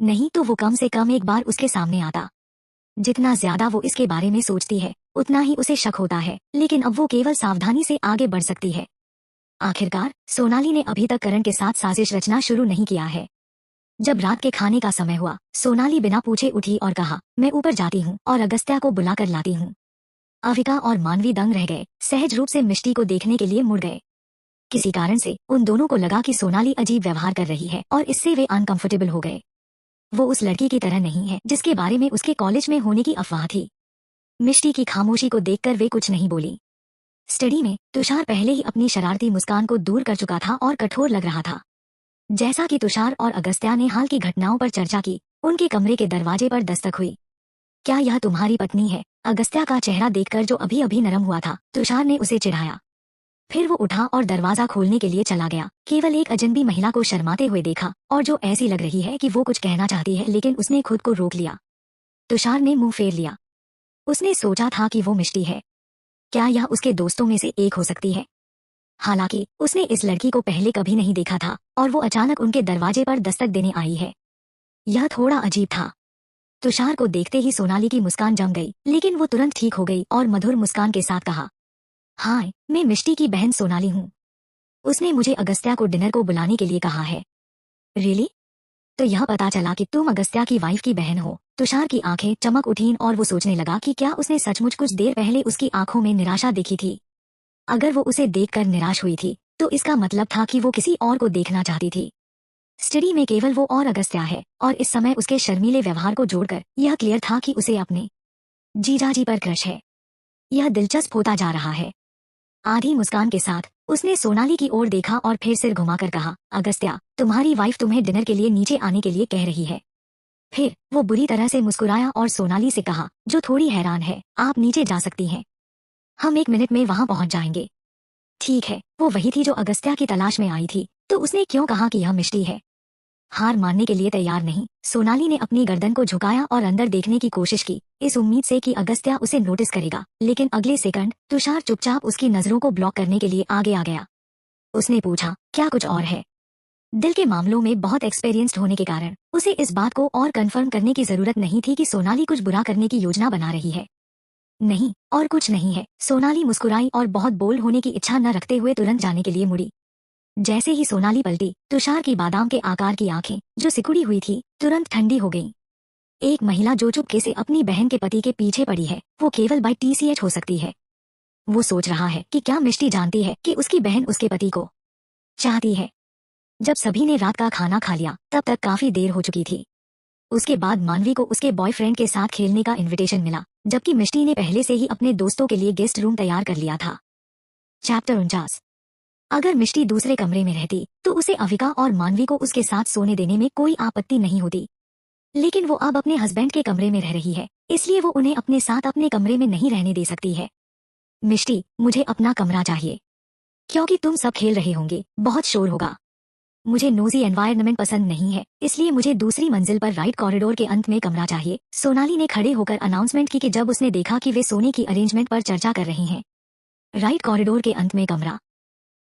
नहीं तो वो कम से कम एक बार उसके सामने आता। जितना ज्यादा वो इसके बारे में सोचती है, उतना ही उसे शक होता है, लेकिन अब वो केवल सावधानी से आगे बढ़ सकती है। आखिरकार सोनाली ने अभी तक करण के साथ साजिश रचना शुरू नहीं किया है। जब रात के खाने का समय हुआ, सोनाली बिना पूछे उठी और कहा, मैं ऊपर जाती हूँ और अगस्त्या को बुला कर लाती हूँ। अविका और मानवी दंग रह गए, सहज रूप से मिष्टी को देखने के लिए मुड़ गए। किसी कारण से उन दोनों को लगा कि सोनाली अजीब व्यवहार कर रही है और इससे वे अनकंफर्टेबल हो गए। वो उस लड़की की तरह नहीं है जिसके बारे में उसके कॉलेज में होने की अफवाह थी। मिष्टी की खामोशी को देखकर वे कुछ नहीं बोली। स्टडी में तुषार पहले ही अपनी शरारती मुस्कान को दूर कर चुका था और कठोर लग रहा था। जैसा कि तुषार और अगस्त्या ने हाल की घटनाओं पर चर्चा की, उनके कमरे के दरवाजे पर दस्तक हुई। क्या यह तुम्हारी पत्नी है? अगस्त्या का चेहरा देखकर जो अभी अभी नरम हुआ था, तुषार ने उसे चिढ़ाया। फिर वो उठा और दरवाजा खोलने के लिए चला गया। केवल एक अजनबी महिला को शर्माते हुए देखा और जो ऐसी लग रही है कि वो कुछ कहना चाहती है, लेकिन उसने खुद को रोक लिया। तुषार ने मुंह फेर लिया। उसने सोचा था कि वो मिष्टी है। क्या यह उसके दोस्तों में से एक हो सकती है? हालांकि उसने इस लड़की को पहले कभी नहीं देखा था और वो अचानक उनके दरवाजे पर दस्तक देने आई है। यह थोड़ा अजीब था। तुषार को देखते ही सोनाली की मुस्कान जम गई, लेकिन वो तुरंत ठीक हो गई और मधुर मुस्कान के साथ कहा, हाय, मैं मिष्टी की बहन सोनाली हूँ। उसने मुझे अगस्त्या को डिनर को बुलाने के लिए कहा है। रियली? तो यह पता चला कि तुम अगस्त्या की वाइफ की बहन हो। तुषार की आंखें चमक उठीं और वो सोचने लगा कि क्या उसने सचमुच कुछ देर पहले उसकी आंखों में निराशा देखी थी। अगर वो उसे देखकर निराश हुई थी, तो इसका मतलब था कि वो किसी और को देखना चाहती थी। स्टडी में केवल वो और अगस्त्या है, और इस समय उसके शर्मीले व्यवहार को जोड़कर यह क्लियर था कि उसे अपने जीजाजी पर क्रश है। यह दिलचस्प होता जा रहा है। आधी मुस्कान के साथ उसने सोनाली की ओर देखा और फिर सिर घुमाकर कहा, अगस्त्या, तुम्हारी वाइफ तुम्हें डिनर के लिए नीचे आने के लिए कह रही है। फिर वो बुरी तरह से मुस्कुराया और सोनाली से कहा, जो थोड़ी हैरान है, आप नीचे जा सकती हैं। हम 1 मिनट में वहां पहुंच जाएंगे। ठीक है, वो वही थी जो अगस्त्या की तलाश में आई थी, तो उसने क्यों कहा कि यह मिष्टी है? हार मानने के लिए तैयार नहीं, सोनाली ने अपनी गर्दन को झुकाया और अंदर देखने की कोशिश की, इस उम्मीद से कि अगस्त्या उसे नोटिस करेगा, लेकिन अगले सेकंड तुषार चुपचाप उसकी नजरों को ब्लॉक करने के लिए आगे आ गया। उसने पूछा, क्या कुछ और है? दिल के मामलों में बहुत एक्सपीरियंस्ड होने के कारण उसे इस बात को और कंफर्म करने की जरूरत नहीं थी कि सोनाली कुछ बुरा करने की योजना बना रही है। नहीं, और कुछ नहीं है। सोनाली मुस्कुराई और बहुत बोल्ड होने की इच्छा न रखते हुए तुरंत जाने के लिए मुड़ी। जैसे ही सोनाली पलटी, तुषार की बादाम के आकार की आंखें, जो सिकुड़ी हुई थी, तुरंत ठंडी हो गईं। एक महिला जो चुपके से अपनी बहन के पति के पीछे पड़ी है, वो केवल बाय टीसीएच हो सकती है। वो सोच रहा है कि क्या मिष्टी जानती है कि उसकी बहन उसके पति को चाहती है। जब सभी ने रात का खाना खा लिया तब तक काफी देर हो चुकी थी। उसके बाद मानवी को उसके बॉयफ्रेंड के साथ खेलने का इनविटेशन मिला, जबकि मिष्टी ने पहले से ही अपने दोस्तों के लिए गेस्ट रूम तैयार कर लिया था। चैप्टर 49। अगर मिष्टी दूसरे कमरे में रहती तो उसे अविका और मानवी को उसके साथ सोने देने में कोई आपत्ति नहीं होती, लेकिन वो अब अपने हस्बैंड के कमरे में रह रही है, इसलिए वो उन्हें अपने साथ अपने कमरे में नहीं रहने दे सकती है। मिष्टी, मुझे अपना कमरा चाहिए, क्योंकि तुम सब खेल रहे होंगे, बहुत शोर होगा। मुझे नोजी एनवायरनमेंट पसंद नहीं है, इसलिए मुझे दूसरी मंजिल पर राइट कॉरिडोर के अंत में कमरा चाहिए। सोनाली ने खड़े होकर अनाउंसमेंट की कि जब उसने देखा कि वे सोने की अरेंजमेंट पर चर्चा कर रहे हैं। राइट कॉरिडोर के अंत में कमरा?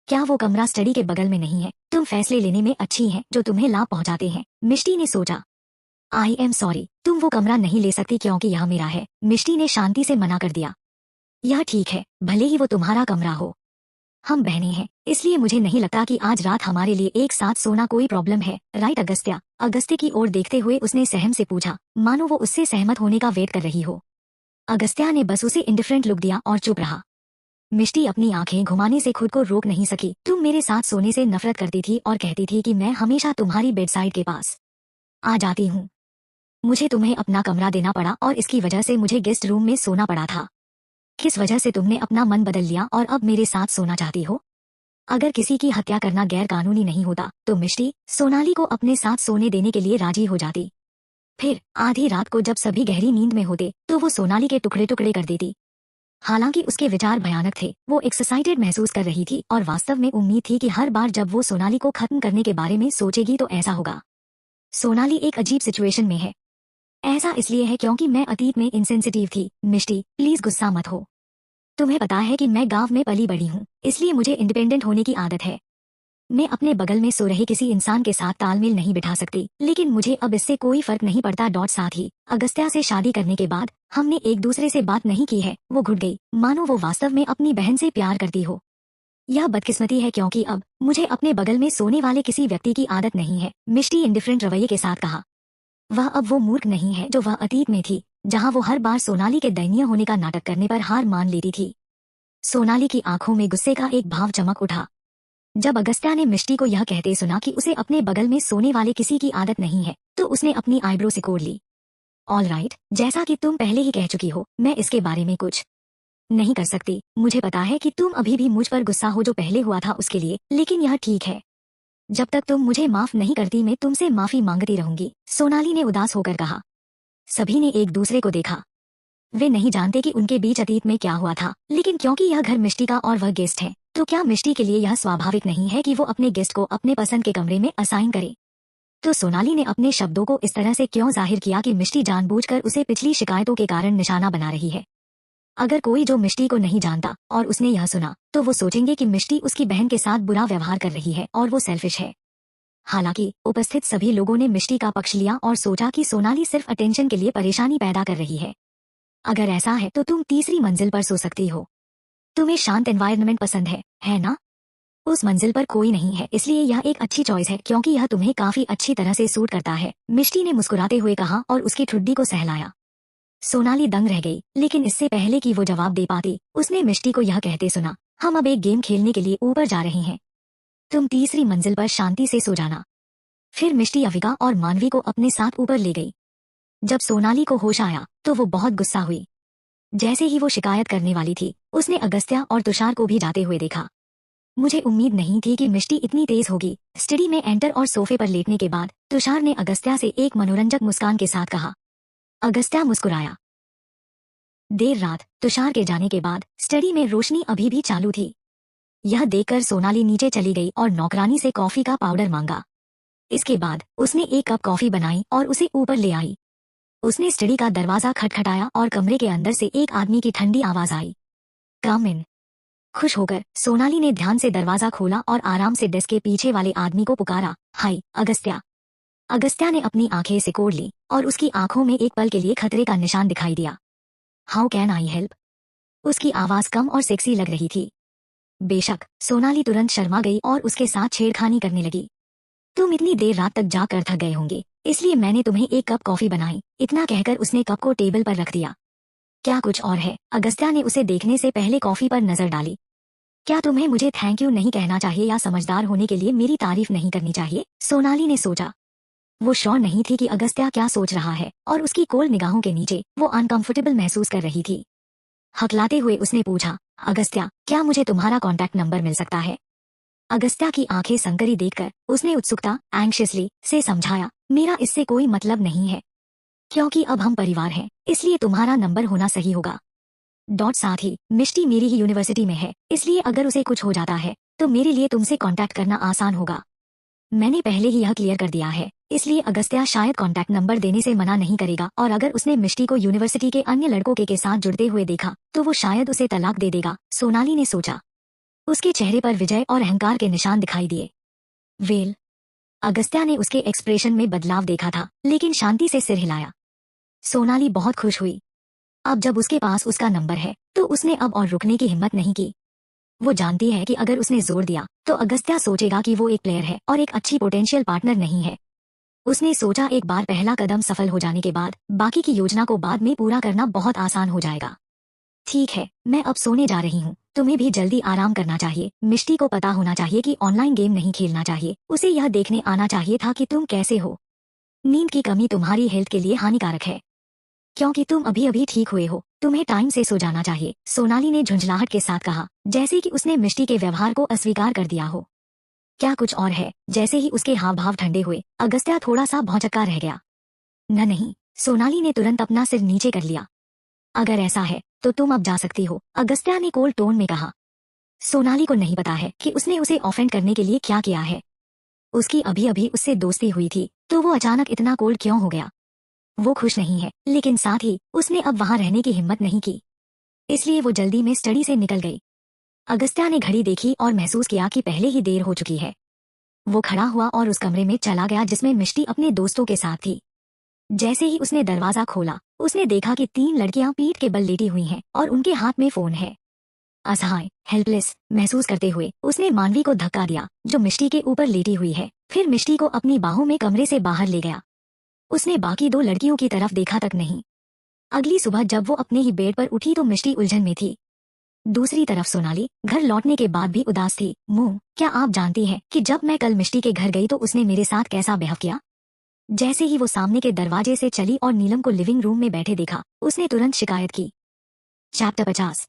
क्या वो कमरा स्टडी के बगल में नहीं है? तुम फैसले लेने में अच्छी हैं जो तुम्हें लाभ पहुंचाते हैं, मिष्टी ने सोचा। आई एम सॉरी, तुम वो कमरा नहीं ले सकती क्योंकि यह मेरा है, मिष्टी ने शांति से मना कर दिया। यह ठीक है, भले ही वो तुम्हारा कमरा हो। हम बहनें हैं, इसलिए मुझे नहीं लगता कि आज रात हमारे लिए एक साथ सोना कोई प्रॉब्लम है, राइट अगस्त्या? अगस्त्य की ओर देखते हुए उसने सहम से पूछा, मानो वो उससे सहमत होने का वेट कर रही हो। अगस्त्या ने बस उसे इंडिफरेंट लुक दिया और चुप रहा। मिष्टी अपनी आंखें घुमाने से खुद को रोक नहीं सकी। तुम मेरे साथ सोने से नफरत करती थी और कहती थी कि मैं हमेशा तुम्हारी बेडसाइड के पास आ जाती हूँ। मुझे तुम्हें अपना कमरा देना पड़ा और इसकी वजह से मुझे गेस्ट रूम में सोना पड़ा था। किस वजह से तुमने अपना मन बदल लिया और अब मेरे साथ सोना चाहती हो? अगर किसी की हत्या करना गैर कानूनी नहीं होता तो मिष्टी सोनाली को अपने साथ सोने देने के लिए राजी हो जाती। फिर आधी रात को जब सभी गहरी नींद में होते तो वो सोनाली के टुकड़े टुकड़े कर देती। हालांकि उसके विचार भयानक थे, वो एक्साइटेड महसूस कर रही थी और वास्तव में उम्मीद थी कि हर बार जब वो सोनाली को खत्म करने के बारे में सोचेगी तो ऐसा होगा। सोनाली एक अजीब सिचुएशन में है। ऐसा इसलिए है क्योंकि मैं अतीत में इंसेंसिटिव थी। मिष्टी, प्लीज गुस्सा मत हो। तुम्हें पता है कि मैं गांव में पली बड़ी हूँ, इसलिए मुझे इंडिपेंडेंट होने की आदत है। मैं अपने बगल में सो रहे किसी इंसान के साथ तालमेल नहीं बिठा सकती, लेकिन मुझे अब इससे कोई फर्क नहीं पड़ता। साथ ही अगस्त्या से शादी करने के बाद हमने एक दूसरे से बात नहीं की है। वो घुट गई, मानो वो वास्तव में अपनी बहन से प्यार करती हो। यह बदकिस्मती है क्योंकि अब मुझे अपने बगल में सोने वाले किसी व्यक्ति की आदत नहीं है, मिष्टी इंडिफरेंट रवैये के साथ कहा। वह अब वो मूर्ख नहीं है जो वह अतीत में थी, जहाँ वो हर बार सोनाली के दयनीय होने का नाटक करने पर हार मान लेती थी। सोनाली की आंखों में गुस्से का एक भाव चमक उठा। जब अगस्त्या ने मिष्टी को यह कहते सुना कि उसे अपने बगल में सोने वाले किसी की आदत नहीं है, तो उसने अपनी आईब्रो सिकोड़ ली। ऑल राइट, जैसा कि तुम पहले ही कह चुकी हो, मैं इसके बारे में कुछ नहीं कर सकती। मुझे पता है कि तुम अभी भी मुझ पर गुस्सा हो जो पहले हुआ था उसके लिए, लेकिन यह ठीक है। जब तक तुम मुझे माफ नहीं करती मैं तुमसे माफी मांगती रहूंगी, सोनाली ने उदास होकर कहा। सभी ने एक दूसरे को देखा। वे नहीं जानते कि उनके बीच अतीत में क्या हुआ था, लेकिन क्योंकि यह घर मिष्टी का और वह गेस्ट है, तो क्या मिष्टी के लिए यह स्वाभाविक नहीं है कि वो अपने गेस्ट को अपने पसंद के कमरे में असाइन करे? तो सोनाली ने अपने शब्दों को इस तरह से क्यों जाहिर किया कि मिष्टी जानबूझकर उसे पिछली शिकायतों के कारण निशाना बना रही है? अगर कोई जो मिष्टी को नहीं जानता और उसने यह सुना, तो वो सोचेंगे कि मिष्टी उसकी बहन के साथ बुरा व्यवहार कर रही है और वो सेल्फिश है। हालांकि उपस्थित सभी लोगों ने मिष्टी का पक्ष लिया और सोचा कि सोनाली सिर्फ अटेंशन के लिए परेशानी पैदा कर रही है। अगर ऐसा है तो तुम तीसरी मंजिल पर सो सकती हो। तुम्हें शांत एनवायरनमेंट पसंद है ना? उस मंजिल पर कोई नहीं है, इसलिए यह एक अच्छी चॉइस है क्योंकि यह तुम्हें काफी अच्छी तरह से सूट करता है, मिष्टी ने मुस्कुराते हुए कहा और उसकी ठुड्डी को सहलाया। सोनाली दंग रह गई, लेकिन इससे पहले कि वो जवाब दे पाती, उसने मिष्टी को यह कहते सुना, हम अब एक गेम खेलने के लिए ऊपर जा रहे हैं। तुम तीसरी मंजिल पर शांति से सो जाना। फिर मिष्टी अविका और मानवी को अपने साथ ऊपर ले गई। जब सोनाली को होश आया तो वो बहुत गुस्सा हुई। जैसे ही वो शिकायत करने वाली थी, उसने अगस्त्या और तुषार को भी जाते हुए देखा। मुझे उम्मीद नहीं थी कि मिष्टी इतनी तेज होगी, स्टडी में एंटर और सोफे पर लेटने के बाद तुषार ने अगस्त्या से एक मनोरंजक मुस्कान के साथ कहा। अगस्त्या मुस्कुराया। देर रात तुषार के जाने के बाद स्टडी में रोशनी अभी भी चालू थी। यह देखकर सोनाली नीचे चली गई और नौकरानी से कॉफी का पाउडर मांगा। इसके बाद उसने एक कप कॉफी बनाई और उसे ऊपर ले आई। उसने स्टडी का दरवाजा खटखटाया और कमरे के अंदर से एक आदमी की ठंडी आवाज आई, कम इन। खुश होकर सोनाली ने ध्यान से दरवाजा खोला और आराम से डेस्क के पीछे वाले आदमी को पुकारा, हाय अगस्त्या। अगस्त्या ने अपनी आंखें सिकोड़ ली और उसकी आंखों में एक पल के लिए खतरे का निशान दिखाई दिया। How can I help? उसकी आवाज कम और सेक्सी लग रही थी। बेशक, सोनाली तुरंत शर्मा गई और उसके साथ छेड़खानी करने लगी। तुम इतनी देर रात तक जाग कर थक गए होंगे, इसलिए मैंने तुम्हें एक कप कॉफी बनाई। इतना कहकर उसने कप को टेबल पर रख दिया। क्या कुछ और है? अगस्त्या ने उसे देखने से पहले कॉफी पर नजर डाली। क्या तुम्हें मुझे थैंक यू नहीं कहना चाहिए या समझदार होने के लिए मेरी तारीफ नहीं करनी चाहिए? सोनाली ने सोचा। वो श्योर नहीं थी कि अगस्त्या क्या सोच रहा है और उसकी कोल्ड निगाहों के नीचे वो अनकंफर्टेबल महसूस कर रही थी। हकलाते हुए उसने पूछा, अगस्त्या, क्या मुझे तुम्हारा कॉन्टैक्ट नंबर मिल सकता है? अगस्त्या की आंखें संकरी देखकर उसने उत्सुकता एंग्शियसली से समझाया, मेरा इससे कोई मतलब नहीं है, क्योंकि अब हम परिवार हैं, इसलिए तुम्हारा नंबर होना सही होगा। साथ ही मिष्टी मेरी ही यूनिवर्सिटी में है, इसलिए अगर उसे कुछ हो जाता है तो मेरे लिए तुमसे कांटेक्ट करना आसान होगा। मैंने पहले ही यह क्लियर कर दिया है, इसलिए अगस्त्या शायद कांटेक्ट नंबर देने से मना नहीं करेगा, और अगर उसने मिष्टी को यूनिवर्सिटी के अन्य लड़कों के साथ जुड़ते हुए देखा तो वो शायद उसे तलाक दे देगा। सोनाली ने सोचा। उसके चेहरे पर विजय और अहंकार के निशान दिखाई दिए। वेल, अगस्त्या ने उसके एक्सप्रेशन में बदलाव देखा था, लेकिन शांति से सिर हिलाया। सोनाली बहुत खुश हुई। अब जब उसके पास उसका नंबर है तो उसने अब और रुकने की हिम्मत नहीं की। वो जानती है कि अगर उसने जोर दिया तो अगस्त्या सोचेगा कि वो एक प्लेयर है और एक अच्छी पोटेंशियल पार्टनर नहीं है। उसने सोचा, एक बार पहला कदम सफल हो जाने के बाद बाकी की योजना को बाद में पूरा करना बहुत आसान हो जाएगा। ठीक है, मैं अब सोने जा रही हूँ, तुम्हें भी जल्दी आराम करना चाहिए। मिष्टी को पता होना चाहिए कि ऑनलाइन गेम नहीं खेलना चाहिए, उसे यह देखने आना चाहिए था कि तुम कैसे हो। नींद की कमी तुम्हारी हेल्थ के लिए हानिकारक है, क्योंकि तुम अभी अभी ठीक हुए हो, तुम्हें टाइम से सो जाना चाहिए। सोनाली ने झुंझलाहट के साथ कहा, जैसे कि उसने मिष्टी के व्यवहार को अस्वीकार कर दिया हो। क्या कुछ और है? जैसे ही उसके हाव भाव ठंडे हुए अगस्त्या थोड़ा सा भौचक्का रह गया। नहीं, सोनाली ने तुरंत अपना सिर नीचे कर लिया। अगर ऐसा है तो तुम अब जा सकती हो, अगस्त्या ने कोल्ड टोन में कहा। सोनाली को नहीं पता है कि उसने उसे ऑफेंड करने के लिए क्या किया है। उसकी अभी अभी उससे दोस्ती हुई थी, तो वो अचानक इतना कोल्ड क्यों हो गया? वो खुश नहीं है, लेकिन साथ ही उसने अब वहां रहने की हिम्मत नहीं की, इसलिए वो जल्दी में स्टडी से निकल गई। अगस्त्या ने घड़ी देखी और महसूस किया कि पहले ही देर हो चुकी है। वो खड़ा हुआ और उस कमरे में चला गया जिसमें मिष्टी अपने दोस्तों के साथ थी। जैसे ही उसने दरवाजा खोला, उसने देखा कि 3 लड़कियां पीठ के बल लेटी हुई हैं और उनके हाथ में फोन है। असहाय, हेल्पलेस महसूस करते हुए उसने मानवी को धक्का दिया जो मिष्टी के ऊपर लेटी हुई है, फिर मिष्टी को अपनी बाहों में कमरे से बाहर ले गया। उसने बाकी 2 लड़कियों की तरफ देखा तक नहीं। अगली सुबह जब वो अपने ही बेड पर उठी तो मिष्टी उलझन में थी। दूसरी तरफ सोनाली घर लौटने के बाद भी उदास थी। मुंह, क्या आप जानती हैं कि जब मैं कल मिष्टी के घर गई तो उसने मेरे साथ कैसा बिहेव किया? जैसे ही वो सामने के दरवाजे से चली और नीलम को लिविंग रूम में बैठे देखा, उसने तुरंत शिकायत की। चैप्टर 50।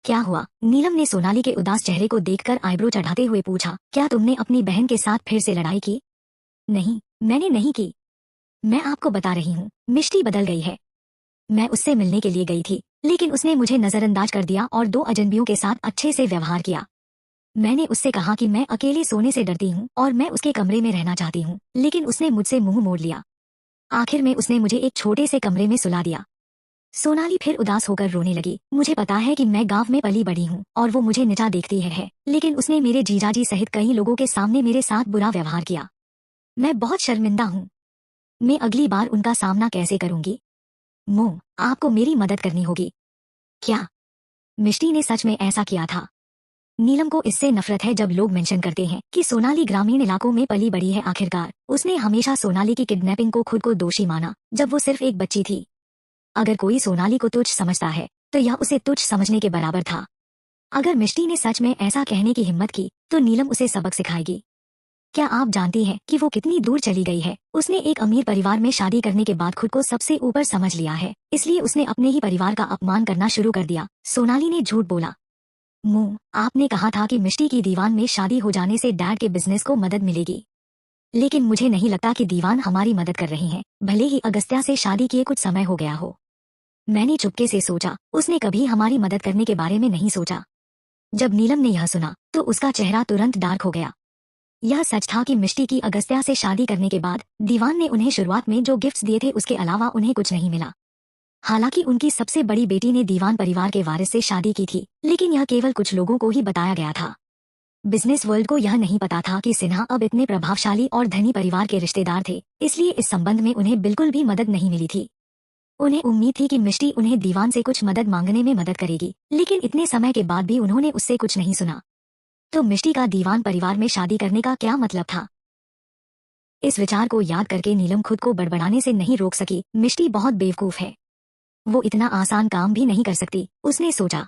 क्या हुआ? नीलम ने सोनाली के उदास चेहरे को देखकर आईब्रो चढ़ाते हुए पूछा, क्या तुमने अपनी बहन के साथ फिर से लड़ाई की? नहीं, मैंने नहीं की। मैं आपको बता रही हूँ, मिष्टी बदल गई है। मैं उससे मिलने के लिए गई थी, लेकिन उसने मुझे नजरअंदाज कर दिया और 2 अजनबियों के साथ अच्छे से व्यवहार किया। मैंने उससे कहा कि मैं अकेले सोने से डरती हूँ और मैं उसके कमरे में रहना चाहती हूँ, लेकिन उसने मुझसे मुंह मोड़ लिया। आखिर में उसने मुझे एक छोटे से कमरे में सुला दिया। सोनाली फिर उदास होकर रोने लगी। मुझे पता है कि मैं गांव में पली बड़ी हूँ और वो मुझे नीचा देखती है, लेकिन उसने मेरे जीजाजी सहित कई लोगों के सामने मेरे साथ बुरा व्यवहार किया। मैं बहुत शर्मिंदा हूँ। मैं अगली बार उनका सामना कैसे करूंगी? मोम, आपको मेरी मदद करनी होगी। क्या मिष्टी ने सच में ऐसा किया था? नीलम को इससे नफरत है जब लोग मेंशन करते हैं कि सोनाली ग्रामीण इलाकों में पली बड़ी है। आखिरकार उसने हमेशा सोनाली की किडनैपिंग को खुद को दोषी माना जब वो सिर्फ एक बच्ची थी। अगर कोई सोनाली को तुच्छ समझता है तो यह उसे तुच्छ समझने के बराबर था। अगर मिष्टी ने सच में ऐसा कहने की हिम्मत की तो नीलम उसे सबक सिखाएगी। क्या आप जानती हैं कि वो कितनी दूर चली गई है? उसने एक अमीर परिवार में शादी करने के बाद खुद को सबसे ऊपर समझ लिया है, इसलिए उसने अपने ही परिवार का अपमान करना शुरू कर दिया। सोनाली ने झूठ बोला। मुंह, आपने कहा था कि मिष्टी की दीवान में शादी हो जाने से डैड के बिजनेस को मदद मिलेगी, लेकिन मुझे नहीं लगता कि दीवान हमारी मदद कर रही हैं, भले ही अगस्त्या से शादी किए कुछ समय हो गया हो। मैंने चुपके से सोचा, उसने कभी हमारी मदद करने के बारे में नहीं सोचा। जब नीलम ने यह सुना तो उसका चेहरा तुरंत डार्क हो गया। यह सच था कि मिष्टी की अगस्त्या से शादी करने के बाद दीवान ने उन्हें शुरुआत में जो गिफ्ट्स दिए थे उसके अलावा उन्हें कुछ नहीं मिला। हालांकि उनकी सबसे बड़ी बेटी ने दीवान परिवार के वारिस से शादी की थी, लेकिन यह केवल कुछ लोगों को ही बताया गया था। बिजनेस वर्ल्ड को यह नहीं पता था कि सिन्हा अब इतने प्रभावशाली और धनी परिवार के रिश्तेदार थे, इसलिए इस संबंध में उन्हें बिल्कुल भी मदद नहीं मिली थी। उन्हें उम्मीद थी कि मिष्टी उन्हें दीवान से कुछ मदद मांगने में मदद करेगी, लेकिन इतने समय के बाद भी उन्होंने उससे कुछ नहीं सुना। तो मिष्टी का दीवान परिवार में शादी करने का क्या मतलब था? इस विचार को याद करके नीलम खुद को बड़बड़ाने से नहीं रोक सकी। मिष्टी बहुत बेवकूफ है। वो इतना आसान काम भी नहीं कर सकती, उसने सोचा।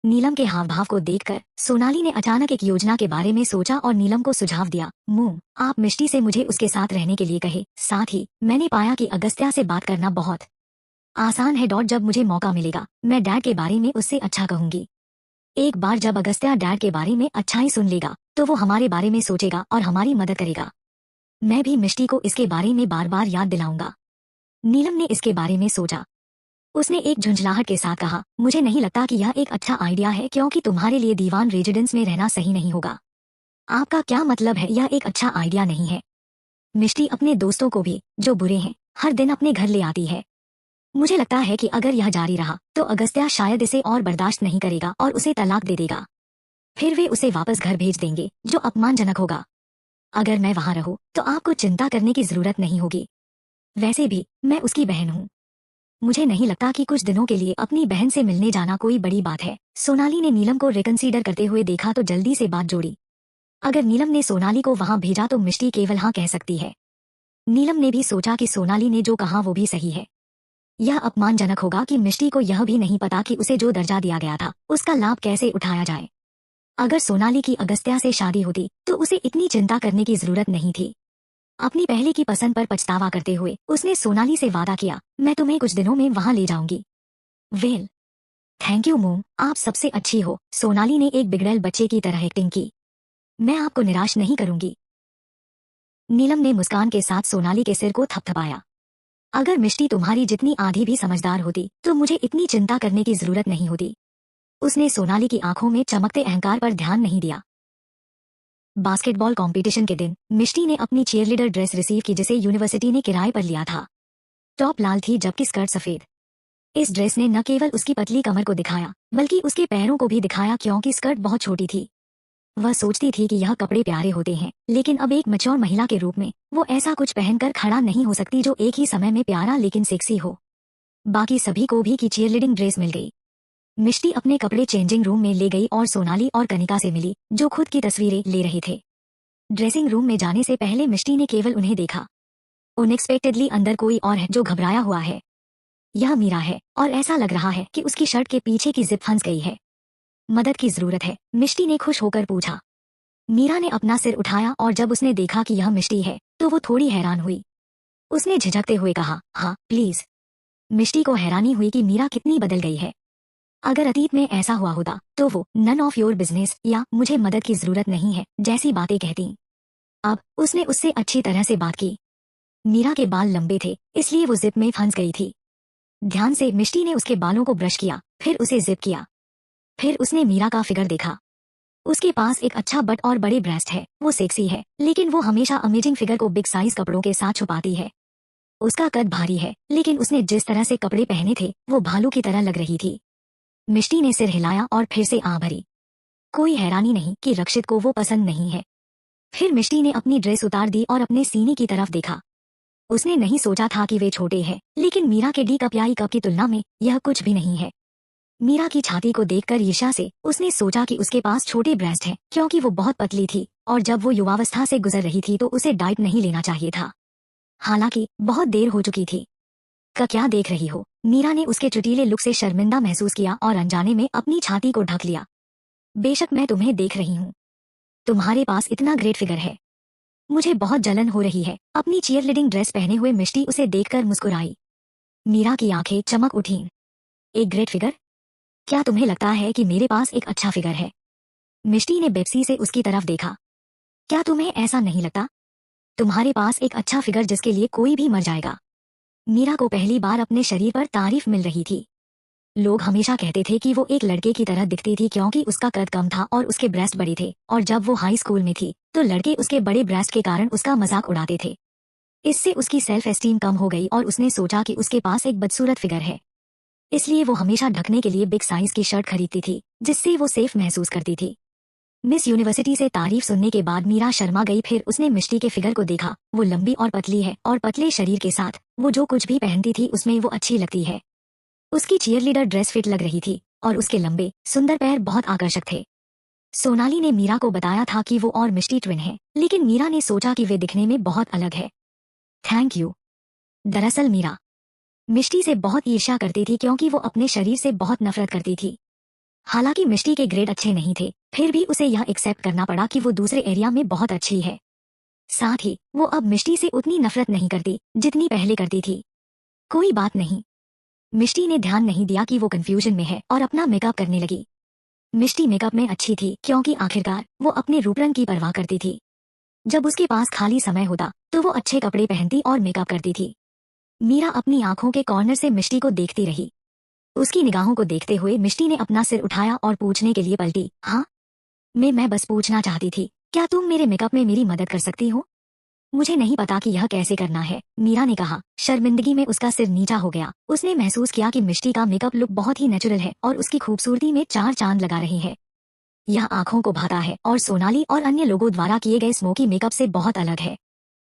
नीलम के हाव भाव को देखकर सोनाली ने अचानक एक योजना के बारे में सोचा और नीलम को सुझाव दिया। मोम, आप मिष्टी से मुझे उसके साथ रहने के लिए कहे। साथ ही मैंने पाया कि अगस्त्या से बात करना बहुत आसान है। जब मुझे मौका मिलेगा मैं डैड के बारे में उससे अच्छा कहूंगी। एक बार जब अगस्त्या डैड के बारे में अच्छाई सुन लेगा तो वो हमारे बारे में सोचेगा और हमारी मदद करेगा। मैं भी मिष्टी को इसके बारे में बार बार याद दिलाऊंगा। नीलम ने इसके बारे में सोचा। उसने एक झुंझलाहट के साथ कहा, मुझे नहीं लगता कि यह एक अच्छा आइडिया है, क्योंकि तुम्हारे लिए दीवान रेजिडेंस में रहना सही नहीं होगा। आपका क्या मतलब है यह एक अच्छा आइडिया नहीं है? मिष्टी अपने दोस्तों को भी, जो बुरे हैं, हर दिन अपने घर ले आती है। मुझे लगता है कि अगर यह जारी रहा तो अगस्त्या शायद इसे और बर्दाश्त नहीं करेगा और उसे तलाक दे देगा। फिर वे उसे वापस घर भेज देंगे, जो अपमानजनक होगा। अगर मैं वहां रहूं तो आपको चिंता करने की जरूरत नहीं होगी। वैसे भी मैं उसकी बहन हूँ। मुझे नहीं लगता कि कुछ दिनों के लिए अपनी बहन से मिलने जाना कोई बड़ी बात है। सोनाली ने नीलम को रिकंसीडर करते हुए देखा तो जल्दी से बात जोड़ी। अगर नीलम ने सोनाली को वहां भेजा तो मिष्टी केवल हाँ कह सकती है। नीलम ने भी सोचा कि सोनाली ने जो कहा वो भी सही है। यह अपमानजनक होगा कि मिष्टी को यह भी नहीं पता कि उसे जो दर्जा दिया गया था उसका लाभ कैसे उठाया जाए। अगर सोनाली की अगस्त्या से शादी होती तो उसे इतनी चिंता करने की जरूरत नहीं थी। अपनी पहले की पसंद पर पछतावा करते हुए उसने सोनाली से वादा किया, मैं तुम्हें कुछ दिनों में वहां ले जाऊंगी। वेल, थैंक यू मोम, आप सबसे अच्छी हो। सोनाली ने एक बिगड़ैल बच्चे की तरह एक्टिंग की। मैं आपको निराश नहीं करूंगी। नीलम ने मुस्कान के साथ सोनाली के सिर को थपथपाया। अगर मिष्टी तुम्हारी जितनी आधी भी समझदार होती तो मुझे इतनी चिंता करने की जरूरत नहीं होती। उसने सोनाली की आंखों में चमकते अहंकार पर ध्यान नहीं दिया। बास्केटबॉल कंपटीशन के दिन मिष्टी ने अपनी चीयरलीडर ड्रेस रिसीव की, जिसे यूनिवर्सिटी ने किराए पर लिया था। टॉप लाल थी जबकि स्कर्ट सफेद। इस ड्रेस ने न केवल उसकी पतली कमर को दिखाया बल्कि उसके पैरों को भी दिखाया, क्योंकि स्कर्ट बहुत छोटी थी। वह सोचती थी कि यह कपड़े प्यारे होते हैं, लेकिन अब एक मैच्योर महिला के रूप में वो ऐसा कुछ पहनकर खड़ा नहीं हो सकती जो एक ही समय में प्यारा लेकिन सेक्सी हो। बाकी सभी को भी की चीयरलीडिंग ड्रेस मिल गई। मिष्टी अपने कपड़े चेंजिंग रूम में ले गई और सोनाली और कनिका से मिली, जो खुद की तस्वीरें ले रहे थे। ड्रेसिंग रूम में जाने से पहले मिष्टी ने केवल उन्हें देखा। अनएक्सपेक्टेडली अंदर कोई और है जो घबराया हुआ है। यह मीरा है और ऐसा लग रहा है कि उसकी शर्ट के पीछे की जिप फंस गई है। मदद की जरूरत है? मिष्टी ने खुश होकर पूछा। मीरा ने अपना सिर उठाया और जब उसने देखा कि यह मिष्टी है तो वो थोड़ी हैरान हुई। उसने झिझकते हुए कहा, हाँ प्लीज। मिष्टी को हैरानी हुई कि मीरा कितनी बदल गई है। अगर अतीत में ऐसा हुआ होता तो वो नन ऑफ योर बिजनेस या मुझे मदद की जरूरत नहीं है जैसी बातें कहती। अब उसने उससे अच्छी तरह से बात की। मीरा के बाल लंबे थे, इसलिए वो जिप में फंस गई थी। ध्यान से मिष्टी ने उसके बालों को ब्रश किया, फिर उसे जिप किया। फिर उसने मीरा का फिगर देखा। उसके पास एक अच्छा बट और बड़े ब्रेस्ट है। वो सेक्सी है, लेकिन वो हमेशा अमेजिंग फिगर को बिग साइज कपड़ों के साथ छुपाती है। उसका कद भारी है, लेकिन उसने जिस तरह से कपड़े पहने थे वो भालू की तरह लग रही थी। मिष्टी ने सिर हिलाया और फिर से आह भरी। कोई हैरानी नहीं कि रक्षित को वो पसंद नहीं है। फिर मिष्टी ने अपनी ड्रेस उतार दी और अपने सीने की तरफ देखा। उसने नहीं सोचा था कि वे छोटे हैं, लेकिन मीरा के डी कप या ई कप की तुलना में यह कुछ भी नहीं है। मीरा की छाती को देखकर ईर्ष्या से उसने सोचा कि उसके पास छोटे ब्रेस्ट हैं, क्योंकि वो बहुत पतली थी और जब वो युवावस्था से गुजर रही थी तो उसे डाइट नहीं लेना चाहिए था। हालांकि बहुत देर हो चुकी थी। क्या देख रही हो? मीरा ने उसके चुटीले लुक से शर्मिंदा महसूस किया और अनजाने में अपनी छाती को ढक लिया। बेशक मैं तुम्हें देख रही हूँ। तुम्हारे पास इतना ग्रेट फिगर है। मुझे बहुत जलन हो रही है। अपनी चीयरलीडिंग ड्रेस पहने हुए मिष्टी उसे देखकर मुस्कुराई। मीरा की आंखें चमक उठीं। एक ग्रेट फिगर? क्या तुम्हें लगता है कि मेरे पास एक अच्छा फिगर है? मिष्टी ने बेप्सी से उसकी तरफ देखा। क्या तुम्हें ऐसा नहीं लगता? तुम्हारे पास एक अच्छा फिगर जिसके लिए कोई भी मर जाएगा। मीरा को पहली बार अपने शरीर पर तारीफ मिल रही थी। लोग हमेशा कहते थे कि वो एक लड़के की तरह दिखती थी क्योंकि उसका कद कम था और उसके ब्रेस्ट बड़े थे, और जब वो हाई स्कूल में थी तो लड़के उसके बड़े ब्रेस्ट के कारण उसका मजाक उड़ाते थे। इससे उसकी सेल्फ एस्टीम कम हो गई और उसने सोचा कि उसके पास एक बदसूरत फिगर है। इसलिए वो हमेशा ढकने के लिए बिग साइज की शर्ट खरीदती थी, जिससे वो सेफ महसूस करती थी। मिस यूनिवर्सिटी से तारीफ सुनने के बाद मीरा शर्मा गई। फिर उसने मिष्टी के फिगर को देखा। वो लंबी और पतली है और पतले शरीर के साथ वो जो कुछ भी पहनती थी उसमें वो अच्छी लगती है। उसकी चीयरलीडर ड्रेस फिट लग रही थी और उसके लंबे सुंदर पैर बहुत आकर्षक थे। सोनाली ने मीरा को बताया था कि वो और मिष्टी ट्विन है, लेकिन मीरा ने सोचा कि वे दिखने में बहुत अलग है। Thank you. दरअसल मीरा मिष्टी से बहुत ईर्ष्या करती थी क्योंकि वो अपने शरीर से बहुत नफरत करती थी। हालांकि मिष्टी के ग्रेड अच्छे नहीं थे, फिर भी उसे यह एक्सेप्ट करना पड़ा कि वो दूसरे एरिया में बहुत अच्छी है। साथ ही वो अब मिष्टी से उतनी नफरत नहीं करती जितनी पहले करती थी। कोई बात नहीं। मिष्टी ने ध्यान नहीं दिया कि वो कंफ्यूजन में है और अपना मेकअप करने लगी। मिष्टी मेकअप में अच्छी थी क्योंकि आखिरकार वो अपने रूप रंग की परवाह करती थी। जब उसके पास खाली समय होता तो वो अच्छे कपड़े पहनती और मेकअप करती थी। मीरा अपनी आंखों के कॉर्नर से मिष्टी को देखती रही। उसकी निगाहों को देखते हुए मिष्टी ने अपना सिर उठाया और पूछने के लिए पलटी, हाँ? मैं बस पूछना चाहती थी, क्या तुम मेरे मेकअप में मेरी मदद कर सकती हो? मुझे नहीं पता कि यह कैसे करना है, मीरा ने कहा। शर्मिंदगी में उसका सिर नीचा हो गया। उसने महसूस किया कि मिष्टी का मेकअप लुक बहुत ही नेचुरल है और उसकी खूबसूरती में चार चांद लगा रही है। यह आंखों को भाता है और सोनाली और अन्य लोगों द्वारा किए गए स्मोकी मेकअप से बहुत अलग है।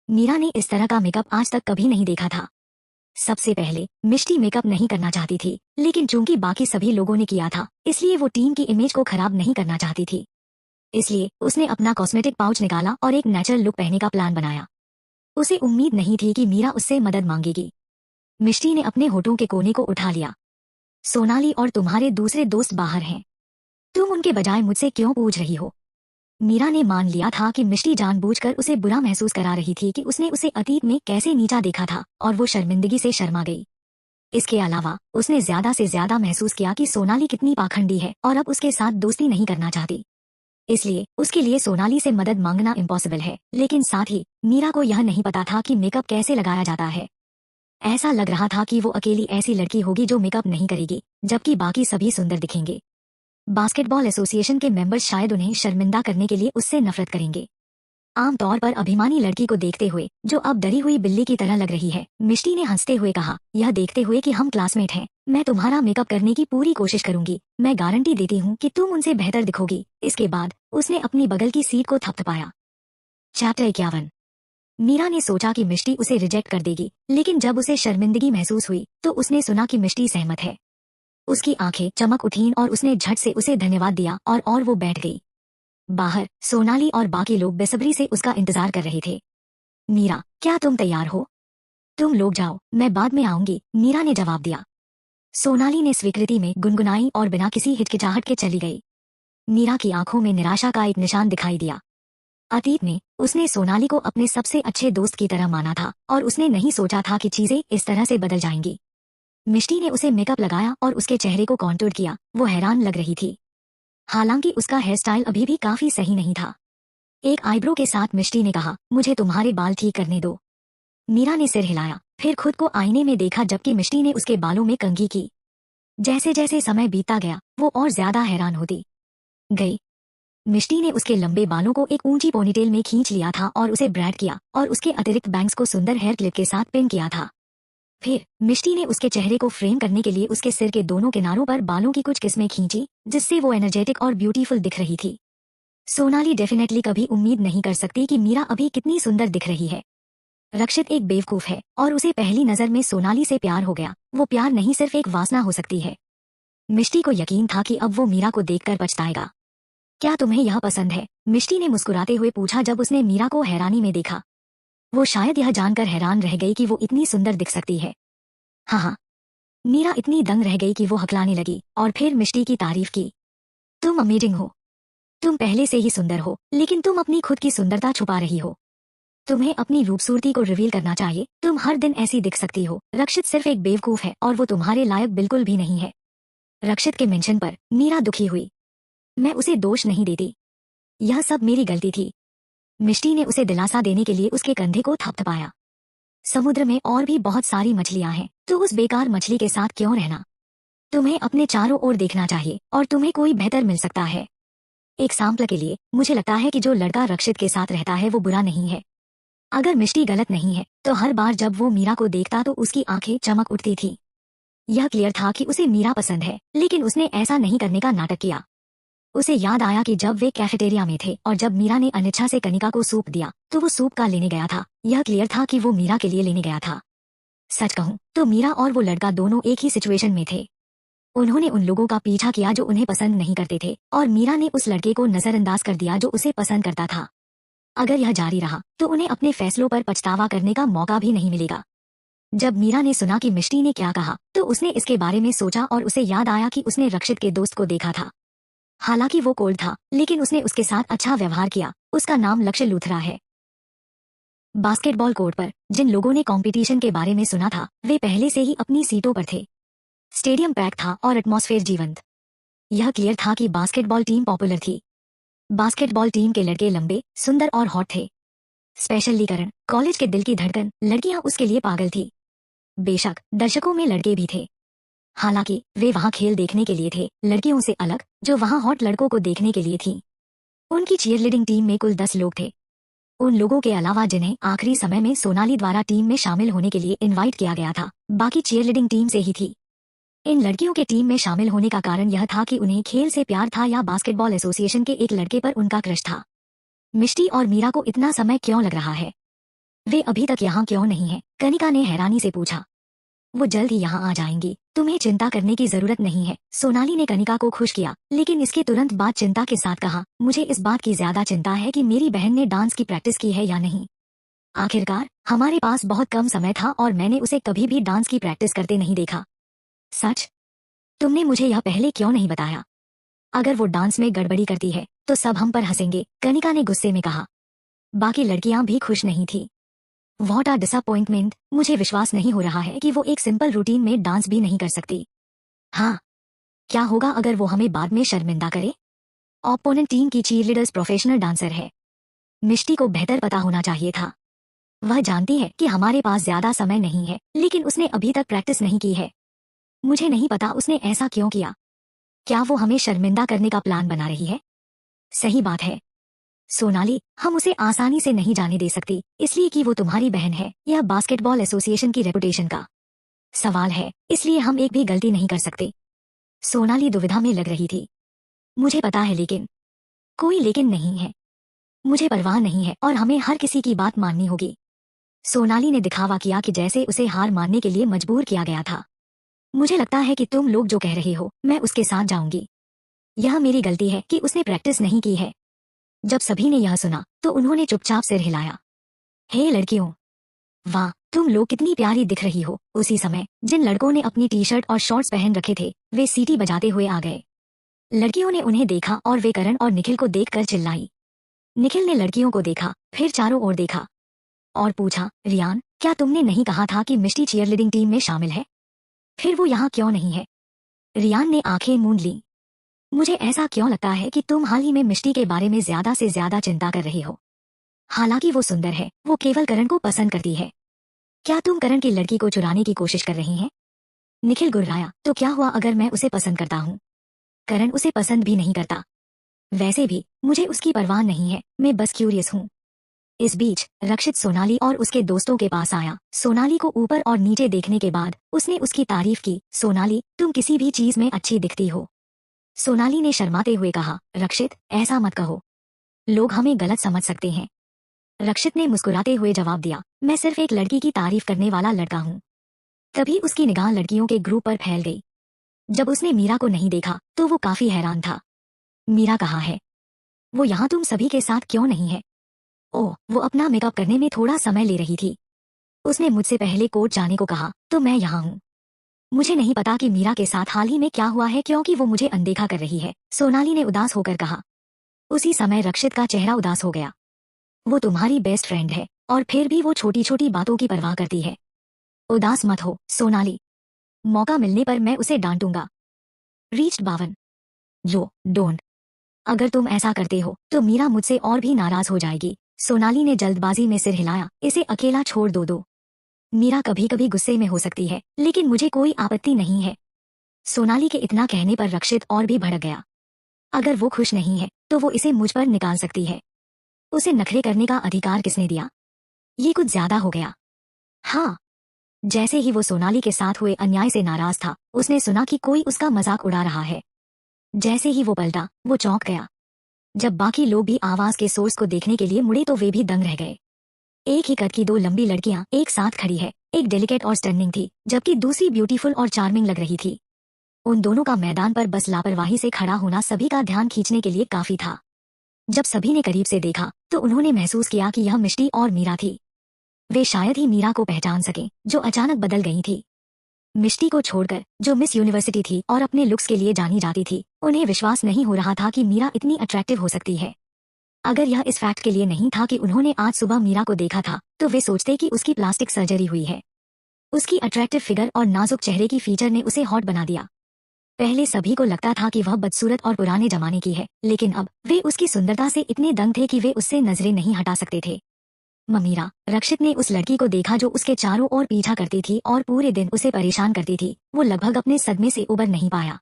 मीरा ने इस तरह का मेकअप आज तक कभी नहीं देखा था। सबसे पहले मिष्टी मेकअप नहीं करना चाहती थी, लेकिन चूंकि बाकी सभी लोगों ने किया था, इसलिए वो टीम की इमेज को खराब नहीं करना चाहती थी। इसलिए उसने अपना कॉस्मेटिक पाउच निकाला और एक नेचुरल लुक पहनने का प्लान बनाया। उसे उम्मीद नहीं थी कि मीरा उससे मदद मांगेगी। मिष्टी ने अपने होठों के कोने को उठा लिया। सोनाली और तुम्हारे दूसरे दोस्त बाहर हैं। तुम उनके बजाय मुझसे क्यों पूछ रही हो? मीरा ने मान लिया था कि मिष्टी जानबूझकर उसे बुरा महसूस करा रही थी कि उसने उसे अतीत में कैसे नीचा देखा था और वो शर्मिंदगी से शर्मा गई। इसके अलावा उसने ज्यादा से ज्यादा महसूस किया कि सोनाली कितनी पाखंडी है और अब उसके साथ दोस्ती नहीं करना चाहती। इसलिए उसके लिए सोनाली से मदद मांगना इम्पॉसिबल है, लेकिन साथ ही मीरा को यह नहीं पता था कि मेकअप कैसे लगाया जाता है। ऐसा लग रहा था कि वो अकेली ऐसी लड़की होगी जो मेकअप नहीं करेगी, जबकि बाकी सभी सुंदर दिखेंगे। बास्केटबॉल एसोसिएशन के मेंबर्स शायद उन्हें शर्मिंदा करने के लिए उससे नफरत करेंगे। आमतौर पर अभिमानी लड़की को देखते हुए, जो अब डरी हुई बिल्ली की तरह लग रही है, मिष्टी ने हंसते हुए कहा, यह देखते हुए कि हम क्लासमेट हैं, मैं तुम्हारा मेकअप करने की पूरी कोशिश करूंगी। मैं गारंटी देती हूँ कि तुम उनसे बेहतर दिखोगी। इसके बाद उसने अपनी बगल की सीट को थपथपाया। चैप्टर 51। मीरा ने सोचा कि मिष्टी उसे रिजेक्ट कर देगी, लेकिन जब उसे शर्मिंदगी महसूस हुई तो उसने सुना कि मिष्टी सहमत है। उसकी आंखें चमक उठीं और उसने झट से उसे धन्यवाद दिया और वो बैठ गई। बाहर सोनाली और बाकी लोग बेसब्री से उसका इंतजार कर रहे थे। मीरा, क्या तुम तैयार हो? तुम लोग जाओ, मैं बाद में आऊंगी, मीरा ने जवाब दिया। सोनाली ने स्वीकृति में गुनगुनाई और बिना किसी हिचकिचाहट के चली गई। मीरा की आंखों में निराशा का एक निशान दिखाई दिया। अतीत में उसने सोनाली को अपने सबसे अच्छे दोस्त की तरह माना था और उसने नहीं सोचा था कि चीजें इस तरह से बदल जाएंगी। मिष्टी ने उसे मेकअप लगाया और उसके चेहरे को कॉन्टूर किया। वो हैरान लग रही थी। हालांकि उसका हेयर स्टाइल अभी भी काफी सही नहीं था। एक आईब्रो के साथ मिष्टी ने कहा, मुझे तुम्हारे बाल ठीक करने दो। मीरा ने सिर हिलाया, फिर खुद को आईने में देखा जबकि मिष्टी ने उसके बालों में कंघी की। जैसे जैसे समय बीतता गया वो और ज्यादा हैरान होती गई। मिष्टी ने उसके लंबे बालों को एक ऊंची पोनीटेल में खींच लिया था और उसे ब्रैड किया और उसके अतिरिक्त बैंग्स को सुंदर हेयर क्लिप के साथ पिन किया था। फिर मिष्टी ने उसके चेहरे को फ्रेम करने के लिए उसके सिर के दोनों किनारों पर बालों की कुछ किस्में खींची, जिससे वो एनर्जेटिक और ब्यूटीफुल दिख रही थी। सोनाली डेफिनेटली कभी उम्मीद नहीं कर सकती कि मीरा अभी कितनी सुंदर दिख रही है। रक्षित एक बेवकूफ है और उसे पहली नजर में सोनाली से प्यार हो गया। वो प्यार नहीं सिर्फ एक वासना हो सकती है। मिष्टी को यकीन था कि अब वो मीरा को देखकर पछताएगा। क्या तुम्हें यह पसंद है? मिष्टी ने मुस्कुराते हुए पूछा जब उसने मीरा को हैरानी में देखा। वो शायद यह जानकर हैरान रह गई कि वो इतनी सुंदर दिख सकती है। हाँ हाँ। मीरा इतनी दंग रह गई कि वो हकलाने लगी और फिर मिष्टी की तारीफ की। तुम अमेजिंग हो। तुम पहले से ही सुंदर हो, लेकिन तुम अपनी खुद की सुंदरता छुपा रही हो। तुम्हें अपनी खूबसूरती को रिवील करना चाहिए। तुम हर दिन ऐसी दिख सकती हो। रक्षित सिर्फ एक बेवकूफ है और वो तुम्हारे लायक बिल्कुल भी नहीं है। रक्षित के मेंशन पर मीरा दुखी हुई। मैं उसे दोष नहीं देती, यह सब मेरी गलती थी। मिष्टी ने उसे दिलासा देने के लिए उसके कंधे को थपथपाया। समुद्र में और भी बहुत सारी मछलियां हैं, तो उस बेकार मछली के साथ क्यों रहना? तुम्हें अपने चारों ओर देखना चाहिए और तुम्हें कोई बेहतर मिल सकता है। एक सैंपल के लिए मुझे लगता है कि जो लड़का रक्षित के साथ रहता है वो बुरा नहीं है। अगर मिष्टी गलत नहीं है तो हर बार जब वो मीरा को देखता तो उसकी आंखें चमक उठती थी। यह क्लियर था कि उसे मीरा पसंद है, लेकिन उसने ऐसा नहीं करने का नाटक किया। उसे याद आया कि जब वे कैफेटेरिया में थे और जब मीरा ने अनिच्छा से कनिका को सूप दिया तो वो सूप का लेने गया था। यह क्लियर था कि वो मीरा के लिए लेने गया था। सच कहूं तो मीरा और वो लड़का दोनों एक ही सिचुएशन में थे। उन्होंने उन लोगों का पीछा किया जो उन्हें पसंद नहीं करते थे और मीरा ने उस लड़के को नजरअंदाज कर दिया जो उसे पसंद करता था। अगर यह जारी रहा तो उन्हें अपने फैसलों पर पछतावा करने का मौका भी नहीं मिलेगा। जब मीरा ने सुना कि मिष्टी ने क्या कहा तो उसने इसके बारे में सोचा और उसे याद आया कि उसने रक्षित के दोस्त को देखा था। हालांकि वो कोल्ड था लेकिन उसने उसके साथ अच्छा व्यवहार किया। उसका नाम लक्ष्य लूथरा है। बास्केटबॉल कोर्ट पर जिन लोगों ने कंपटीशन के बारे में सुना था वे पहले से ही अपनी सीटों पर थे। स्टेडियम पैक था और एटमॉस्फेयर जीवंत। यह क्लियर था कि बास्केटबॉल टीम पॉपुलर थी। बास्केटबॉल टीम के लड़के लंबे, सुंदर और हॉट थे। स्पेशली करण, कॉलेज के दिल की धड़कन, लड़कियां उसके लिए पागल थी। बेशक दर्शकों में लड़के भी थे, हालांकि वे वहां खेल देखने के लिए थे, लड़कियों से अलग जो वहां हॉट लड़कों को देखने के लिए थी। उनकी चीयरलीडिंग टीम में कुल 10 लोग थे। उन लोगों के अलावा जिन्हें आखिरी समय में सोनाली द्वारा टीम में शामिल होने के लिए इनवाइट किया गया था, बाकी चीयरलीडिंग टीम से ही थी। इन लड़कियों के टीम में शामिल होने का कारण यह था कि उन्हें खेल से प्यार था या बास्केटबॉल एसोसिएशन के एक लड़के पर उनका क्रश था। मिष्टी और मीरा को इतना समय क्यों लग रहा है? वे अभी तक यहाँ क्यों नहीं है? कनिका ने हैरानी से पूछा। वो जल्द ही यहाँ आ जाएंगी, तुम्हें चिंता करने की जरूरत नहीं है, सोनाली ने कनिका को खुश किया, लेकिन इसके तुरंत बाद चिंता के साथ कहा, मुझे इस बात की ज्यादा चिंता है कि मेरी बहन ने डांस की प्रैक्टिस की है या नहीं। आखिरकार हमारे पास बहुत कम समय था और मैंने उसे कभी भी डांस की प्रैक्टिस करते नहीं देखा। सच? तुमने मुझे यह पहले क्यों नहीं बताया? अगर वो डांस में गड़बड़ी करती है तो सब हम पर हंसेंगे, कनिका ने गुस्से में कहा। बाकी लड़कियां भी खुश नहीं थी। व्हाट अ डिसअपॉइंटमेंट, मुझे विश्वास नहीं हो रहा है कि वो एक सिंपल रूटीन में डांस भी नहीं कर सकती। हाँ, क्या होगा अगर वो हमें बाद में शर्मिंदा करे? ओपोनेंट टीम की चीयरलीडर्स प्रोफेशनल डांसर है। मिष्टी को बेहतर पता होना चाहिए था। वह जानती है कि हमारे पास ज्यादा समय नहीं है, लेकिन उसने अभी तक प्रैक्टिस नहीं की है। मुझे नहीं पता उसने ऐसा क्यों किया। क्या वो हमें शर्मिंदा करने का प्लान बना रही है? सही बात है सोनाली, हम उसे आसानी से नहीं जाने दे सकती, इसलिए कि वो तुम्हारी बहन है। यह बास्केटबॉल एसोसिएशन की रेपुटेशन का सवाल है, इसलिए हम एक भी गलती नहीं कर सकते। सोनाली दुविधा में लग रही थी। मुझे पता है, लेकिन कोई लेकिन नहीं है। मुझे परवाह नहीं है और हमें हर किसी की बात माननी होगी। सोनाली ने दिखावा किया कि जैसे उसे हार मानने के लिए मजबूर किया गया था। मुझे लगता है कि तुम लोग जो कह रहे हो मैं उसके साथ जाऊंगी। यह मेरी गलती है कि उसने प्रैक्टिस नहीं की है। जब सभी ने यह सुना तो उन्होंने चुपचाप सिर हिलाया। हे लड़कियों, वाह, तुम लोग कितनी प्यारी दिख रही हो। उसी समय जिन लड़कों ने अपनी टी शर्ट और शॉर्ट्स पहन रखे थे वे सीटी बजाते हुए आ गए। लड़कियों ने उन्हें देखा और वे करण और निखिल को देखकर चिल्लाई। निखिल ने लड़कियों को देखा, फिर चारों ओर देखा और पूछा, रियान, क्या तुमने नहीं कहा था कि मिष्टी चीयरलीडिंग टीम में शामिल है? फिर वो यहाँ क्यों नहीं है? रियान ने आंखें मूंद ली। मुझे ऐसा क्यों लगता है कि तुम हाल ही में मिष्टी के बारे में ज्यादा से ज्यादा चिंता कर रहे हो। हालांकि वो सुंदर है, वो केवल करण को पसंद करती है। क्या तुम करण की लड़की को चुराने की कोशिश कर रही हैं? निखिल गुर्राया, तो क्या हुआ अगर मैं उसे पसंद करता हूँ? करण उसे पसंद भी नहीं करता। वैसे भी मुझे उसकी परवाह नहीं है, मैं बस क्यूरियस हूँ। इस बीच रक्षित सोनाली और उसके दोस्तों के पास आया। सोनाली को ऊपर और नीचे देखने के बाद उसने उसकी तारीफ की। सोनाली, तुम किसी भी चीज में अच्छी दिखती हो। सोनाली ने शर्माते हुए कहा, रक्षित, ऐसा मत कहो, लोग हमें गलत समझ सकते हैं। रक्षित ने मुस्कुराते हुए जवाब दिया, मैं सिर्फ एक लड़की की तारीफ करने वाला लड़का हूँ। तभी उसकी निगाह लड़कियों के ग्रुप पर फैल गई। जब उसने मीरा को नहीं देखा तो वो काफी हैरान था। मीरा कहाँ है? वो यहाँ तुम सभी के साथ क्यों नहीं है? ओह, वो अपना मेकअप करने में थोड़ा समय ले रही थी। उसने मुझसे पहले कोर्ट जाने को कहा तो मैं यहाँ हूँ। मुझे नहीं पता कि मीरा के साथ हाल ही में क्या हुआ है, क्योंकि वो मुझे अनदेखा कर रही है, सोनाली ने उदास होकर कहा। उसी समय रक्षित का चेहरा उदास हो गया। वो तुम्हारी बेस्ट फ्रेंड है और फिर भी वो छोटी छोटी बातों की परवाह करती है। उदास मत हो सोनाली, मौका मिलने पर मैं उसे डांटूंगा। रीच्ड 52। जो डोंट। अगर तुम ऐसा करते हो तो मीरा मुझसे और भी नाराज हो जाएगी। सोनाली ने जल्दबाजी में सिर हिलाया, इसे अकेला छोड़ दो। मीरा कभी कभी गुस्से में हो सकती है, लेकिन मुझे कोई आपत्ति नहीं है। सोनाली के इतना कहने पर रक्षित और भी भड़क गया। अगर वो खुश नहीं है तो वो इसे मुझ पर निकाल सकती है। उसे नखरे करने का अधिकार किसने दिया? ये कुछ ज्यादा हो गया। हाँ। जैसे ही वो सोनाली के साथ हुए अन्याय से नाराज था, उसने सुना कि कोई उसका मजाक उड़ा रहा है। जैसे ही वो पलटा, वो चौंक गया। जब बाकी लोग भी आवाज के सोर्स को देखने के लिए मुड़े तो वे भी दंग रह गए। एक ही कद की दो लंबी लड़कियां एक साथ खड़ी है। एक डेलिकेट और स्टनिंग थी, जबकि दूसरी ब्यूटीफुल और चार्मिंग लग रही थी। उन दोनों का मैदान पर बस लापरवाही से खड़ा होना सभी का ध्यान खींचने के लिए काफी था। जब सभी ने करीब से देखा तो उन्होंने महसूस किया कि यह मिष्टी और मीरा थी। वे शायद ही मीरा को पहचान सके, जो अचानक बदल गई थी। मिष्टी को छोड़कर, जो मिस यूनिवर्सिटी थी और अपने लुक्स के लिए जानी जाती थी, उन्हें विश्वास नहीं हो रहा था कि मीरा इतनी अट्रैक्टिव हो सकती है। अगर यह इस फैक्ट के लिए नहीं था कि उन्होंने आज सुबह मीरा को देखा था, तो वे सोचते कि उसकी प्लास्टिक सर्जरी हुई है। उसकी अट्रैक्टिव फिगर और नाजुक चेहरे की फीचर ने उसे हॉट बना दिया। पहले सभी को लगता था कि वह बदसूरत और पुराने जमाने की है, लेकिन अब वे उसकी सुंदरता से इतने दंग थे कि वे उससे नजरें नहीं हटा सकते थे। ममीरा, रक्षित ने उस लड़की को देखा जो उसके चारों ओर पीछा करती थी और पूरे दिन उसे परेशान करती थी। वो लगभग अपने सदमे से उबर नहीं पाया।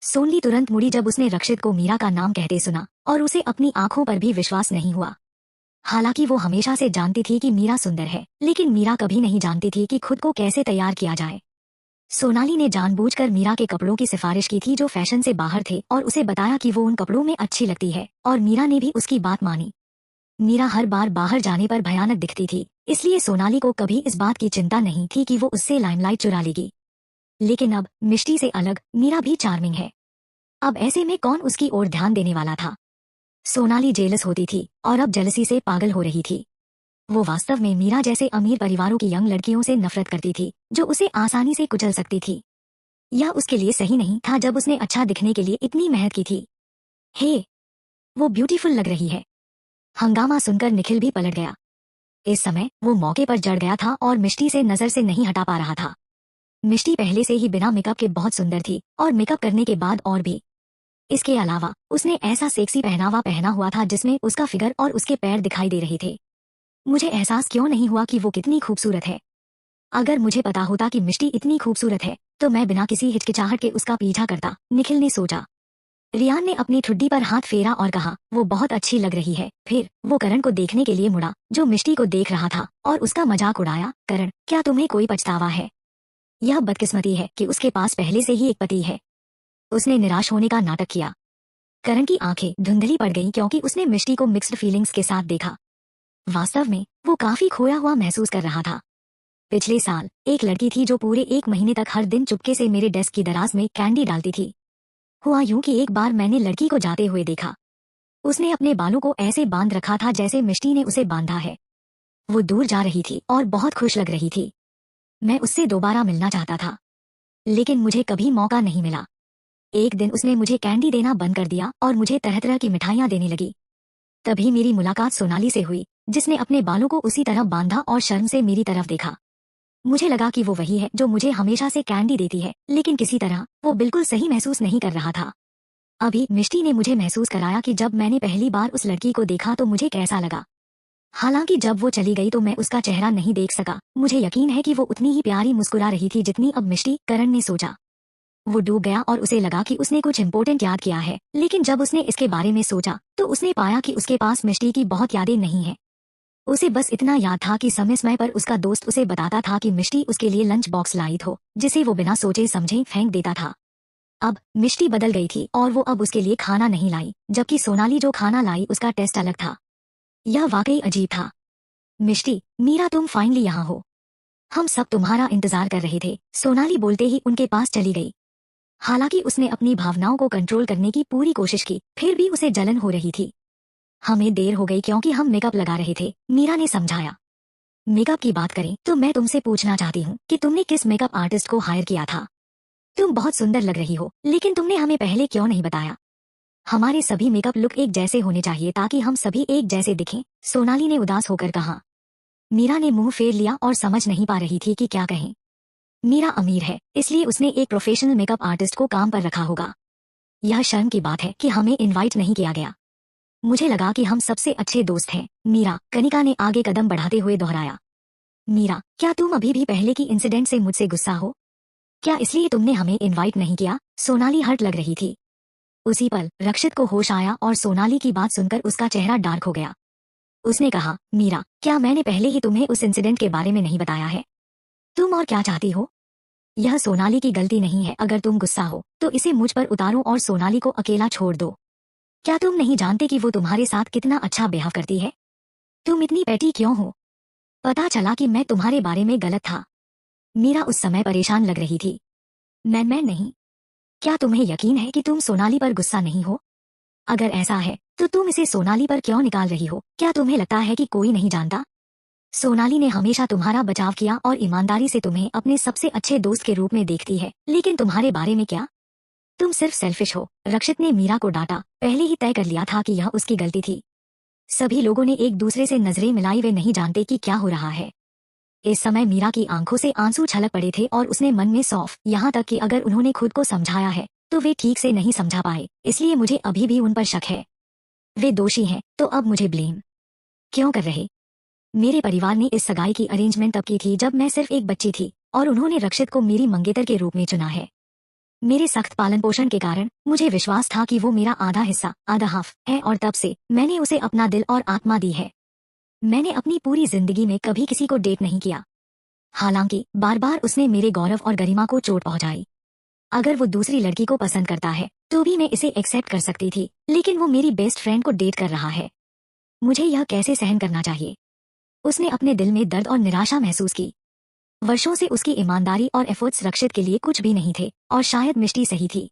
सोनली तुरंत मुड़ी जब उसने रक्षित को मीरा का नाम कहते सुना, और उसे अपनी आंखों पर भी विश्वास नहीं हुआ। हालांकि वो हमेशा से जानती थी कि मीरा सुंदर है, लेकिन मीरा कभी नहीं जानती थी कि खुद को कैसे तैयार किया जाए। सोनाली ने जानबूझकर मीरा के कपड़ों की सिफारिश की थी जो फैशन से बाहर थे, और उसे बताया कि वो उन कपड़ों में अच्छी लगती है, और मीरा ने भी उसकी बात मानी। मीरा हर बार बाहर जाने पर भयानक दिखती थी, इसलिए सोनाली को कभी इस बात की चिंता नहीं थी कि वो उससे लाइमलाइट चुरा लेगी। लेकिन अब मिष्टी से अलग मीरा भी चार्मिंग है। अब ऐसे में कौन उसकी ओर ध्यान देने वाला था? सोनाली जेलस होती थी और अब जेलसी से पागल हो रही थी। वो वास्तव में मीरा जैसे अमीर परिवारों की यंग लड़कियों से नफरत करती थी, जो उसे आसानी से कुचल सकती थी। यह उसके लिए सही नहीं था जब उसने अच्छा दिखने के लिए इतनी मेहनत की थी। हे, वो ब्यूटीफुल लग रही है। हंगामा सुनकर निखिल भी पलट गया। इस समय वो मौके पर जड़ गया था और मिष्टी से नजर से नहीं हटा पा रहा था। मिष्टी पहले से ही बिना मेकअप के बहुत सुंदर थी, और मेकअप करने के बाद और भी। इसके अलावा उसने ऐसा सेक्सी पहनावा पहना हुआ था जिसमें उसका फिगर और उसके पैर दिखाई दे रहे थे। मुझे एहसास क्यों नहीं हुआ कि वो कितनी खूबसूरत है। अगर मुझे पता होता कि मिष्टी इतनी खूबसूरत है, तो मैं बिना किसी हिचकिचाहट के उसका पीछा करता, निखिल ने सोचा। रियान ने अपनी ठुड्डी पर हाथ फेरा और कहा, वो बहुत अच्छी लग रही है। फिर वो करण को देखने के लिए मुड़ा, जो मिष्टी को देख रहा था, और उसका मजाक उड़ाया। करण, क्या तुम्हें कोई पछतावा है? यह बदकिस्मती है कि उसके पास पहले से ही एक पति है। उसने निराश होने का नाटक किया। करण की आंखें धुंधली पड़ गईं क्योंकि उसने मिष्टी को मिक्स्ड फीलिंग्स के साथ देखा। वास्तव में वो काफी खोया हुआ महसूस कर रहा था। पिछले साल एक लड़की थी जो पूरे 1 महीने तक हर दिन चुपके से मेरे डेस्क की दराज में कैंडी डालती थी। हुआ यूं कि एक बार मैंने लड़की को जाते हुए देखा। उसने अपने बालों को ऐसे बांध रखा था जैसे मिष्टी ने उसे बांधा है। वो दूर जा रही थी और बहुत खुश लग रही थी। मैं उससे दोबारा मिलना चाहता था, लेकिन मुझे कभी मौका नहीं मिला। एक दिन उसने मुझे कैंडी देना बंद कर दिया और मुझे तरह तरह की मिठाइयां देने लगी। तभी मेरी मुलाकात सोनाली से हुई, जिसने अपने बालों को उसी तरह बांधा और शर्म से मेरी तरफ देखा। मुझे लगा कि वो वही है जो मुझे हमेशा से कैंडी देती है, लेकिन किसी तरह वो बिल्कुल सही महसूस नहीं कर रहा था। अभी मिष्टी ने मुझे महसूस कराया कि जब मैंने पहली बार उस लड़की को देखा तो मुझे कैसा लगा। हालांकि जब वो चली गई तो मैं उसका चेहरा नहीं देख सका। मुझे यकीन है कि वो उतनी ही प्यारी मुस्कुरा रही थी जितनी अब मिष्टी। करण ने सोचा। वो डूब गया और उसे लगा कि उसने कुछ इम्पोर्टेंट याद किया है, लेकिन जब उसने इसके बारे में सोचा तो उसने पाया कि उसके पास मिष्टी की बहुत यादें नहीं है। उसे बस इतना याद था कि समय समय पर उसका दोस्त उसे बताता था कि मिष्टी उसके लिए लंच बॉक्स लाई थो, जिसे वो बिना सोचे समझे फेंक देता था। अब मिष्टी बदल गई थी और वो अब उसके लिए खाना नहीं लाई, जबकि सोनाली जो खाना लाई उसका टेस्ट अलग था। यह वाकई अजीब था। मिष्टी, मीरा तुम फाइनली यहाँ हो। हम सब तुम्हारा इंतजार कर रहे थे, सोनाली बोलते ही उनके पास चली गई। हालांकि उसने अपनी भावनाओं को कंट्रोल करने की पूरी कोशिश की, फिर भी उसे जलन हो रही थी। हमें देर हो गई क्योंकि हम मेकअप लगा रहे थे, मीरा ने समझाया। मेकअप की बात करें तो मैं तुमसे पूछना चाहती हूँ कि तुमने किस मेकअप आर्टिस्ट को हायर किया था? तुम बहुत सुंदर लग रही हो, लेकिन तुमने हमें पहले क्यों नहीं बताया? हमारे सभी मेकअप लुक एक जैसे होने चाहिए ताकि हम सभी एक जैसे दिखें, सोनाली ने उदास होकर कहा। मीरा ने मुंह फेर लिया और समझ नहीं पा रही थी कि क्या कहें। मीरा अमीर है, इसलिए उसने एक प्रोफेशनल मेकअप आर्टिस्ट को काम पर रखा होगा। यह शर्म की बात है कि हमें इनवाइट नहीं किया गया। मुझे लगा कि हम सबसे अच्छे दोस्त हैं, मीरा, कनिका ने आगे कदम बढ़ाते हुए दोहराया। मीरा, क्या तुम अभी भी पहले की इंसिडेंट से मुझसे गुस्सा हो? क्या इसलिए तुमने हमें इनवाइट नहीं किया? सोनाली हर्ट लग रही थी। उसी पल रक्षित को होश आया और सोनाली की बात सुनकर उसका चेहरा डार्क हो गया। उसने कहा, मीरा, क्या मैंने पहले ही तुम्हें उस इंसिडेंट के बारे में नहीं बताया है? तुम और क्या चाहती हो? यह सोनाली की गलती नहीं है। अगर तुम गुस्सा हो तो इसे मुझ पर उतारो और सोनाली को अकेला छोड़ दो। क्या तुम नहीं जानते कि वो तुम्हारे साथ कितना अच्छा बिहेव करती है? तुम इतनी पेटी क्यों हो? पता चला कि मैं तुम्हारे बारे में गलत था। मीरा उस समय परेशान लग रही थी। मैं नहीं। क्या तुम्हें यकीन है कि तुम सोनाली पर गुस्सा नहीं हो? अगर ऐसा है तो तुम इसे सोनाली पर क्यों निकाल रही हो? क्या तुम्हें लगता है कि कोई नहीं जानता? सोनाली ने हमेशा तुम्हारा बचाव किया और ईमानदारी से तुम्हें अपने सबसे अच्छे दोस्त के रूप में देखती है, लेकिन तुम्हारे बारे में क्या? तुम सिर्फ सेल्फिश हो। रक्षित ने मीरा को डांटा। पहले ही तय कर लिया था कि यह उसकी गलती थी। सभी लोगों ने एक दूसरे से नजरें मिलाई, वे नहीं जानते कि क्या हो रहा है। इस समय मीरा की आंखों से आंसू छलक पड़े थे और उसने मन में सौंफ, यहाँ तक कि अगर उन्होंने खुद को समझाया है तो वे ठीक से नहीं समझा पाए, इसलिए मुझे अभी भी उन पर शक है। वे दोषी हैं तो अब मुझे ब्लेम क्यों कर रहे? मेरे परिवार ने इस सगाई की अरेंजमेंट तब की थी जब मैं सिर्फ एक बच्ची थी, और उन्होंने रक्षित को मेरी मंगेतर के रूप में चुना है। मेरे सख्त पालन पोषण के कारण मुझे विश्वास था कि वो मेरा आधा हिस्सा, आधा हाफ है, और तब से मैंने उसे अपना दिल और आत्मा दी है। मैंने अपनी पूरी जिंदगी में कभी किसी को डेट नहीं किया। हालांकि बार बार उसने मेरे गौरव और गरिमा को चोट पहुंचाई। अगर वो दूसरी लड़की को पसंद करता है तो भी मैं इसे एक्सेप्ट कर सकती थी, लेकिन वो मेरी बेस्ट फ्रेंड को डेट कर रहा है। मुझे यह कैसे सहन करना चाहिए? उसने अपने दिल में दर्द और निराशा महसूस की। वर्षों से उसकी ईमानदारी और एफर्ट्स रक्षित के लिए कुछ भी नहीं थे, और शायद मिष्टी सही थी।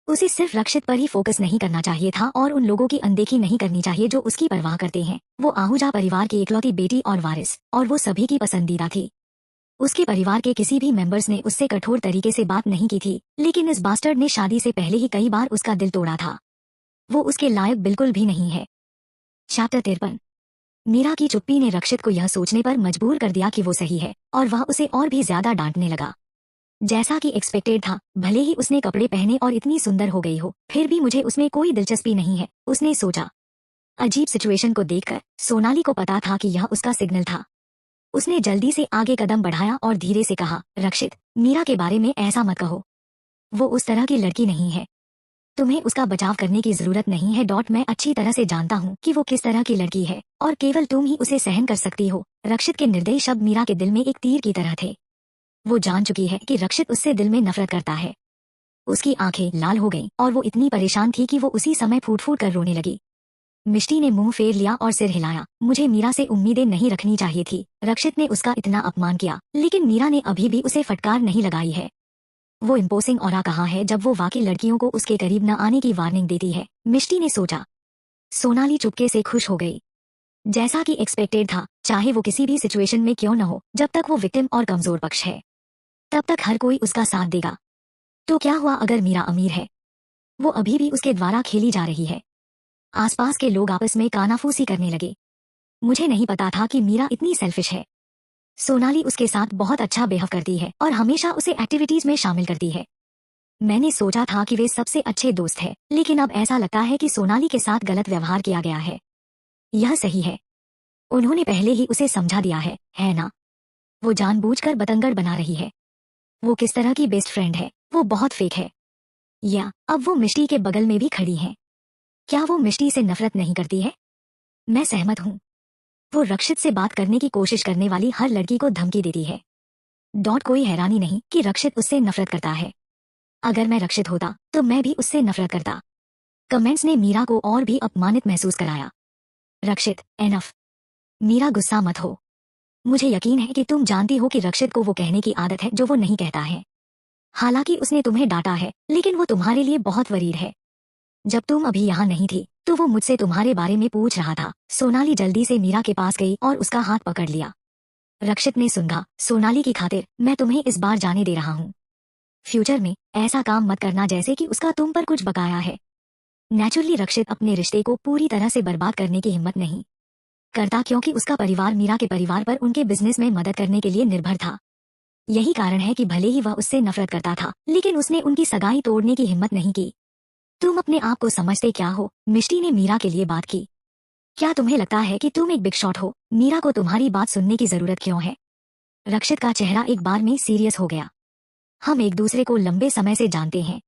उसे सिर्फ रक्षित पर ही फोकस नहीं करना चाहिए था और उन लोगों की अनदेखी नहीं करनी चाहिए जो उसकी परवाह करते हैं। वो आहूजा परिवार की इकलौती बेटी और वारिस, और वो सभी की पसंदीदा थी। उसके परिवार के किसी भी मेंबर्स ने उससे कठोर तरीके से बात नहीं की थी, लेकिन इस बास्टर्ड ने शादी से पहले ही कई बार उसका दिल तोड़ा था। वो उसके लायक बिल्कुल भी नहीं है। चैप्टर 53। मीरा की चुप्पी ने रक्षित को यह सोचने पर मजबूर कर दिया कि वो सही है, और वह उसे और भी ज्यादा डांटने लगा। जैसा कि एक्सपेक्टेड था, भले ही उसने कपड़े पहने और इतनी सुंदर हो गई हो, फिर भी मुझे उसमें कोई दिलचस्पी नहीं है, उसने सोचा। अजीब सिचुएशन को देखकर सोनाली को पता था कि यह उसका सिग्नल था। उसने जल्दी से आगे कदम बढ़ाया और धीरे से कहा, रक्षित, मीरा के बारे में ऐसा मत कहो। वो उस तरह की लड़की नहीं है। तुम्हें उसका बचाव करने की जरूरत नहीं है। मैं अच्छी तरह से जानता हूँ कि वो किस तरह की लड़की है, और केवल तुम ही उसे सहन कर सकती हो। रक्षित के निर्दयी शब्द मीरा के दिल में एक तीर की तरह थे। वो जान चुकी है कि रक्षित उससे दिल में नफरत करता है। उसकी आंखें लाल हो गईं और वो इतनी परेशान थी कि वो उसी समय फूट फूट कर रोने लगी। मिष्टी ने मुंह फेर लिया और सिर हिलाया। मुझे मीरा से उम्मीदें नहीं रखनी चाहिए थी। रक्षित ने उसका इतना अपमान किया, लेकिन मीरा ने अभी भी उसे फटकार नहीं लगाई है। वो इम्पोसिंग औरा कहाँ है जब वो वाकई लड़कियों को उसके करीब न आने की वार्निंग देती है, मिष्टी ने सोचा। सोनाली चुपके से खुश हो गई। जैसा कि एक्सपेक्टेड था, चाहे वो किसी भी सिचुएशन में क्यों न हो, जब तक वो विक्टिम और कमजोर पक्ष है तब तक हर कोई उसका साथ देगा। तो क्या हुआ अगर मीरा अमीर है? वो अभी भी उसके द्वारा खेली जा रही है। आसपास के लोग आपस में कानाफूसी करने लगे। मुझे नहीं पता था कि मीरा इतनी सेल्फिश है। सोनाली उसके साथ बहुत अच्छा बिहेव करती है और हमेशा उसे एक्टिविटीज में शामिल करती है। मैंने सोचा था कि वे सबसे अच्छे दोस्त हैं, लेकिन अब ऐसा लगता है कि सोनाली के साथ गलत व्यवहार किया गया है। यह सही है। उन्होंने पहले ही उसे समझा दिया है ना? वो जानबूझकर बतंगड़ बना रही है। वो किस तरह की बेस्ट फ्रेंड है? वो बहुत फेक है। या अब वो मिष्टी के बगल में भी खड़ी है। क्या वो मिष्टी से नफरत नहीं करती है? मैं सहमत हूँ। वो रक्षित से बात करने की कोशिश करने वाली हर लड़की को धमकी देती है। कोई हैरानी नहीं कि रक्षित उससे नफरत करता है। अगर मैं रक्षित होता तो मैं भी उससे नफरत करता। कमेंट्स ने मीरा को और भी अपमानित महसूस कराया। रक्षित, एनफ। मीरा, गुस्सा मत हो। मुझे यकीन है कि तुम जानती हो कि रक्षित को वो कहने की आदत है जो वो नहीं कहता है। हालांकि उसने तुम्हें डांटा है, लेकिन वो तुम्हारे लिए बहुत वरीड है। जब तुम अभी यहाँ नहीं थी तो वो मुझसे तुम्हारे बारे में पूछ रहा था। सोनाली जल्दी से मीरा के पास गई और उसका हाथ पकड़ लिया। रक्षित ने सुनगा, सोनाली की खातिर मैं तुम्हें इस बार जाने दे रहा हूँ। फ्यूचर में ऐसा काम मत करना जैसे कि उसका तुम पर कुछ बकाया है। नेचुरली रक्षित अपने रिश्ते को पूरी तरह से बर्बाद करने की हिम्मत नहीं करता, क्योंकि उसका परिवार मीरा के परिवार पर उनके बिजनेस में मदद करने के लिए निर्भर था। यही कारण है कि भले ही वह उससे नफरत करता था, लेकिन उसने उनकी सगाई तोड़ने की हिम्मत नहीं की। तुम अपने आप को समझते क्या हो? मिष्टी ने मीरा के लिए बात की। क्या तुम्हें लगता है कि तुम एक बिग शॉट हो? मीरा को तुम्हारी बात सुनने की जरूरत क्यों है? रक्षित का चेहरा एक बार में सीरियस हो गया। हम एक दूसरे को लंबे समय से जानते हैं।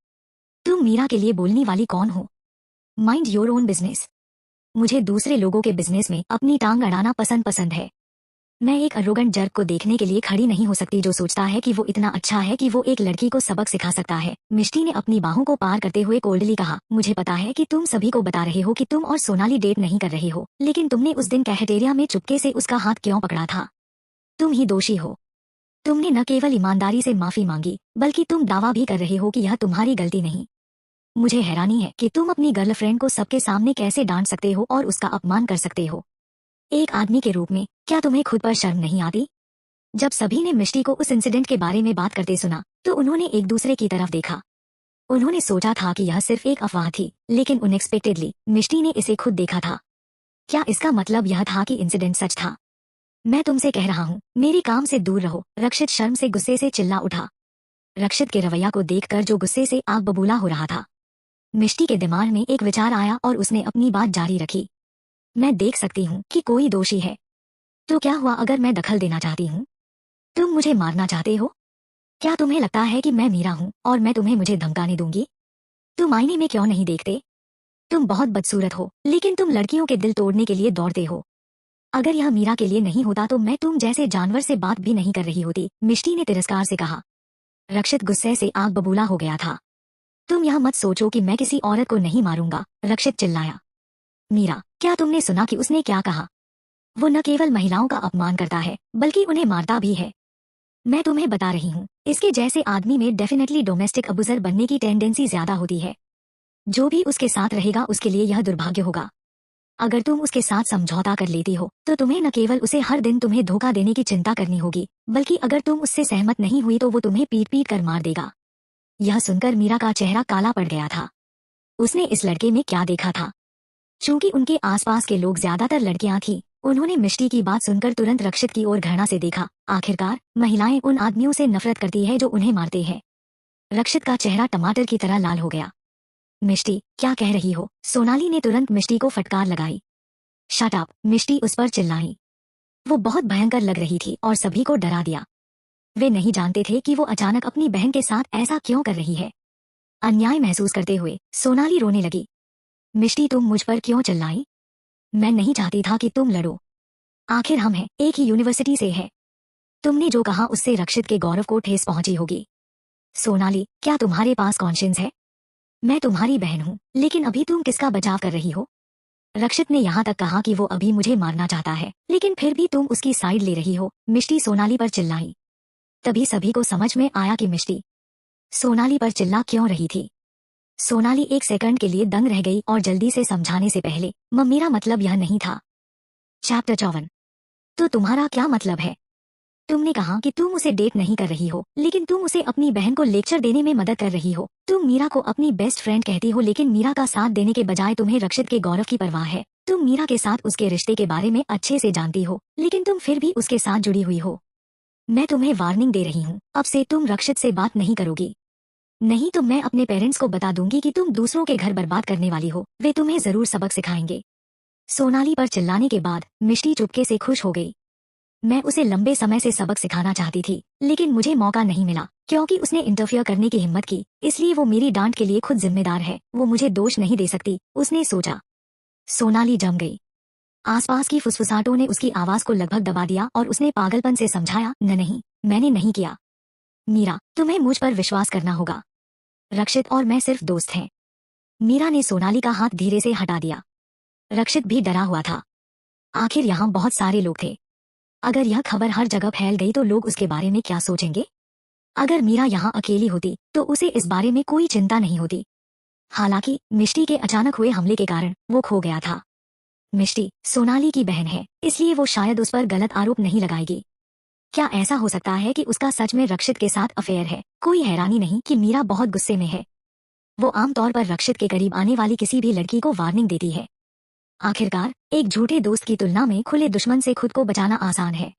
तुम मीरा के लिए बोलने वाली कौन हो? Mind your own business. मुझे दूसरे लोगों के बिजनेस में अपनी टांग अड़ाना पसंद है। मैं एक अरोगेंट जर्क को देखने के लिए खड़ी नहीं हो सकती जो सोचता है कि वो इतना अच्छा है कि वो एक लड़की को सबक सिखा सकता है। मिष्टी ने अपनी बाहों को पार करते हुए कोल्डली कहा, मुझे पता है कि तुम सभी को बता रहे हो कि तुम और सोनाली डेट नहीं कर रहे हो, लेकिन तुमने उस दिन कैफेटेरिया में चुपके से उसका हाथ क्यों पकड़ा था? तुम ही दोषी हो। तुमने न केवल ईमानदारी से माफी मांगी, बल्कि तुम दावा भी कर रहे हो कि यह तुम्हारी गलती नहीं। मुझे हैरानी है कि तुम अपनी गर्लफ्रेंड को सबके सामने कैसे डांट सकते हो और उसका अपमान कर सकते हो। एक आदमी के रूप में क्या तुम्हें खुद पर शर्म नहीं आती? जब सभी ने मिष्टी को उस इंसिडेंट के बारे में बात करते सुना तो उन्होंने एक दूसरे की तरफ देखा। उन्होंने सोचा था कि यह सिर्फ एक अफवाह थी, लेकिन अनएक्सपेक्टेडली मिष्टी ने इसे खुद देखा था। क्या इसका मतलब यह था कि इंसिडेंट सच था? मैं तुमसे कह रहा हूँ, मेरे काम से दूर रहो। रक्षित शर्म से गुस्से से चिल्ला उठा। रक्षित के रवैया को देखकर जो गुस्से से आग बबूला हो रहा था, मिष्टी के दिमाग में एक विचार आया और उसने अपनी बात जारी रखी। मैं देख सकती हूँ कि कोई दोषी है, तो क्या हुआ अगर मैं दखल देना चाहती हूँ? तुम मुझे मारना चाहते हो? क्या तुम्हें लगता है कि मैं मीरा हूँ और मैं तुम्हें मुझे धमकाने दूंगी? तुम आईने में क्यों नहीं देखते? तुम बहुत बदसूरत हो, लेकिन तुम लड़कियों के दिल तोड़ने के लिए दौड़ते हो। अगर यह मीरा के लिए नहीं होता तो मैं तुम जैसे जानवर से बात भी नहीं कर रही होती, मिष्टी ने तिरस्कार से कहा। रक्षित गुस्से से आग बबूला हो गया था। तुम यह मत सोचो कि मैं किसी औरत को नहीं मारूंगा, रक्षित चिल्लाया। मीरा, क्या तुमने सुना कि उसने क्या कहा? वो न केवल महिलाओं का अपमान करता है, बल्कि उन्हें मारता भी है। मैं तुम्हें बता रही हूँ, इसके जैसे आदमी में डेफिनेटली डोमेस्टिक अब्यूजर बनने की टेंडेंसी ज्यादा होती है। जो भी उसके साथ रहेगा उसके लिए यह दुर्भाग्य होगा। अगर तुम उसके साथ समझौता कर लेती हो तो तुम्हें न केवल उसे हर दिन तुम्हें धोखा देने की चिंता करनी होगी, बल्कि अगर तुम उससे सहमत नहीं हुई तो वो तुम्हें पीट पीट कर मार देगा। यह सुनकर मीरा का चेहरा काला पड़ गया था। उसने इस लड़के में क्या देखा था? चूंकि उनके आसपास के लोग ज्यादातर लड़कियां थीं, उन्होंने मिष्टी की बात सुनकर तुरंत रक्षित की ओर घृणा से देखा। आखिरकार महिलाएं उन आदमियों से नफरत करती है जो उन्हें मारते हैं। रक्षित का चेहरा टमाटर की तरह लाल हो गया। मिष्टी, क्या कह रही हो? सोनाली ने तुरंत मिष्टी को फटकार लगाई। शट अप, मिष्टी उस पर चिल्लाई। वो बहुत भयंकर लग रही थी और सभी को डरा दिया। वे नहीं जानते थे कि वो अचानक अपनी बहन के साथ ऐसा क्यों कर रही है। अन्याय महसूस करते हुए सोनाली रोने लगी। मिष्टी, तुम मुझ पर क्यों चिल्लाई? मैं नहीं चाहती था कि तुम लड़ो। आखिर हम हैं, एक ही यूनिवर्सिटी से है। तुमने जो कहा उससे रक्षित के गौरव को ठेस पहुंची होगी। सोनाली, क्या तुम्हारे पास कॉन्शियंस है? मैं तुम्हारी बहन हूँ, लेकिन अभी तुम किसका बचाव कर रही हो? रक्षित ने यहाँ तक कहा कि वो अभी मुझे मारना चाहता है, लेकिन फिर भी तुम उसकी साइड ले रही हो, मिष्टी सोनाली पर चिल्लाई। तभी सभी को समझ में आया कि मिष्टी सोनाली पर चिल्ला क्यों रही थी। सोनाली एक सेकंड के लिए दंग रह गई और जल्दी से समझाने से पहले, मेरा मतलब यह नहीं था। चैप्टर 54। तो तुम्हारा क्या मतलब है? तुमने कहा कि तुम उसे डेट नहीं कर रही हो, लेकिन तुम उसे अपनी बहन को लेक्चर देने में मदद कर रही हो। तुम मीरा को अपनी बेस्ट फ्रेंड कहती हो, लेकिन मीरा का साथ देने के बजाय तुम्हें रक्षित के गौरव की परवाह है। तुम मीरा के साथ उसके रिश्ते के बारे में अच्छे से जानती हो, लेकिन तुम फिर भी उसके साथ जुड़ी हुई हो। मैं तुम्हें वार्निंग दे रही हूँ, अब से तुम रक्षित से बात नहीं करोगी। नहीं तो मैं अपने पेरेंट्स को बता दूंगी कि तुम दूसरों के घर बर्बाद करने वाली हो। वे तुम्हें जरूर सबक सिखाएंगे। सोनाली पर चिल्लाने के बाद मिष्टी चुपके से खुश हो गई। मैं उसे लंबे समय से सबक सिखाना चाहती थी, लेकिन मुझे मौका नहीं मिला क्योंकि उसने इंटरफियर करने की हिम्मत की, इसलिए वो मेरी डांट के लिए खुद जिम्मेदार है। वो मुझे दोष नहीं दे सकती, उसने सोचा। सोनाली जम गई। आसपास की फुसफुसाहटों ने उसकी आवाज को लगभग दबा दिया और उसने पागलपन से समझाया, नहीं, मैंने नहीं किया। मीरा, तुम्हें मुझ पर विश्वास करना होगा। रक्षित और मैं सिर्फ दोस्त हैं। मीरा ने सोनाली का हाथ धीरे से हटा दिया। रक्षित भी डरा हुआ था। आखिर यहाँ बहुत सारे लोग थे। अगर यह खबर हर जगह फैल गई तो लोग उसके बारे में क्या सोचेंगे? अगर मीरा यहाँ अकेली होती तो उसे इस बारे में कोई चिंता नहीं होती। हालांकि मिष्टी के अचानक हुए हमले के कारण वो खो गया था। मिष्टी सोनाली की बहन है, इसलिए वो शायद उस पर गलत आरोप नहीं लगाएगी। क्या ऐसा हो सकता है कि उसका सच में रक्षित के साथ अफेयर है? कोई हैरानी नहीं कि मीरा बहुत गुस्से में है। वो आमतौर पर रक्षित के करीब आने वाली किसी भी लड़की को वार्निंग देती है। आखिरकार एक झूठे दोस्त की तुलना में खुले दुश्मन से खुद को बचाना आसान है।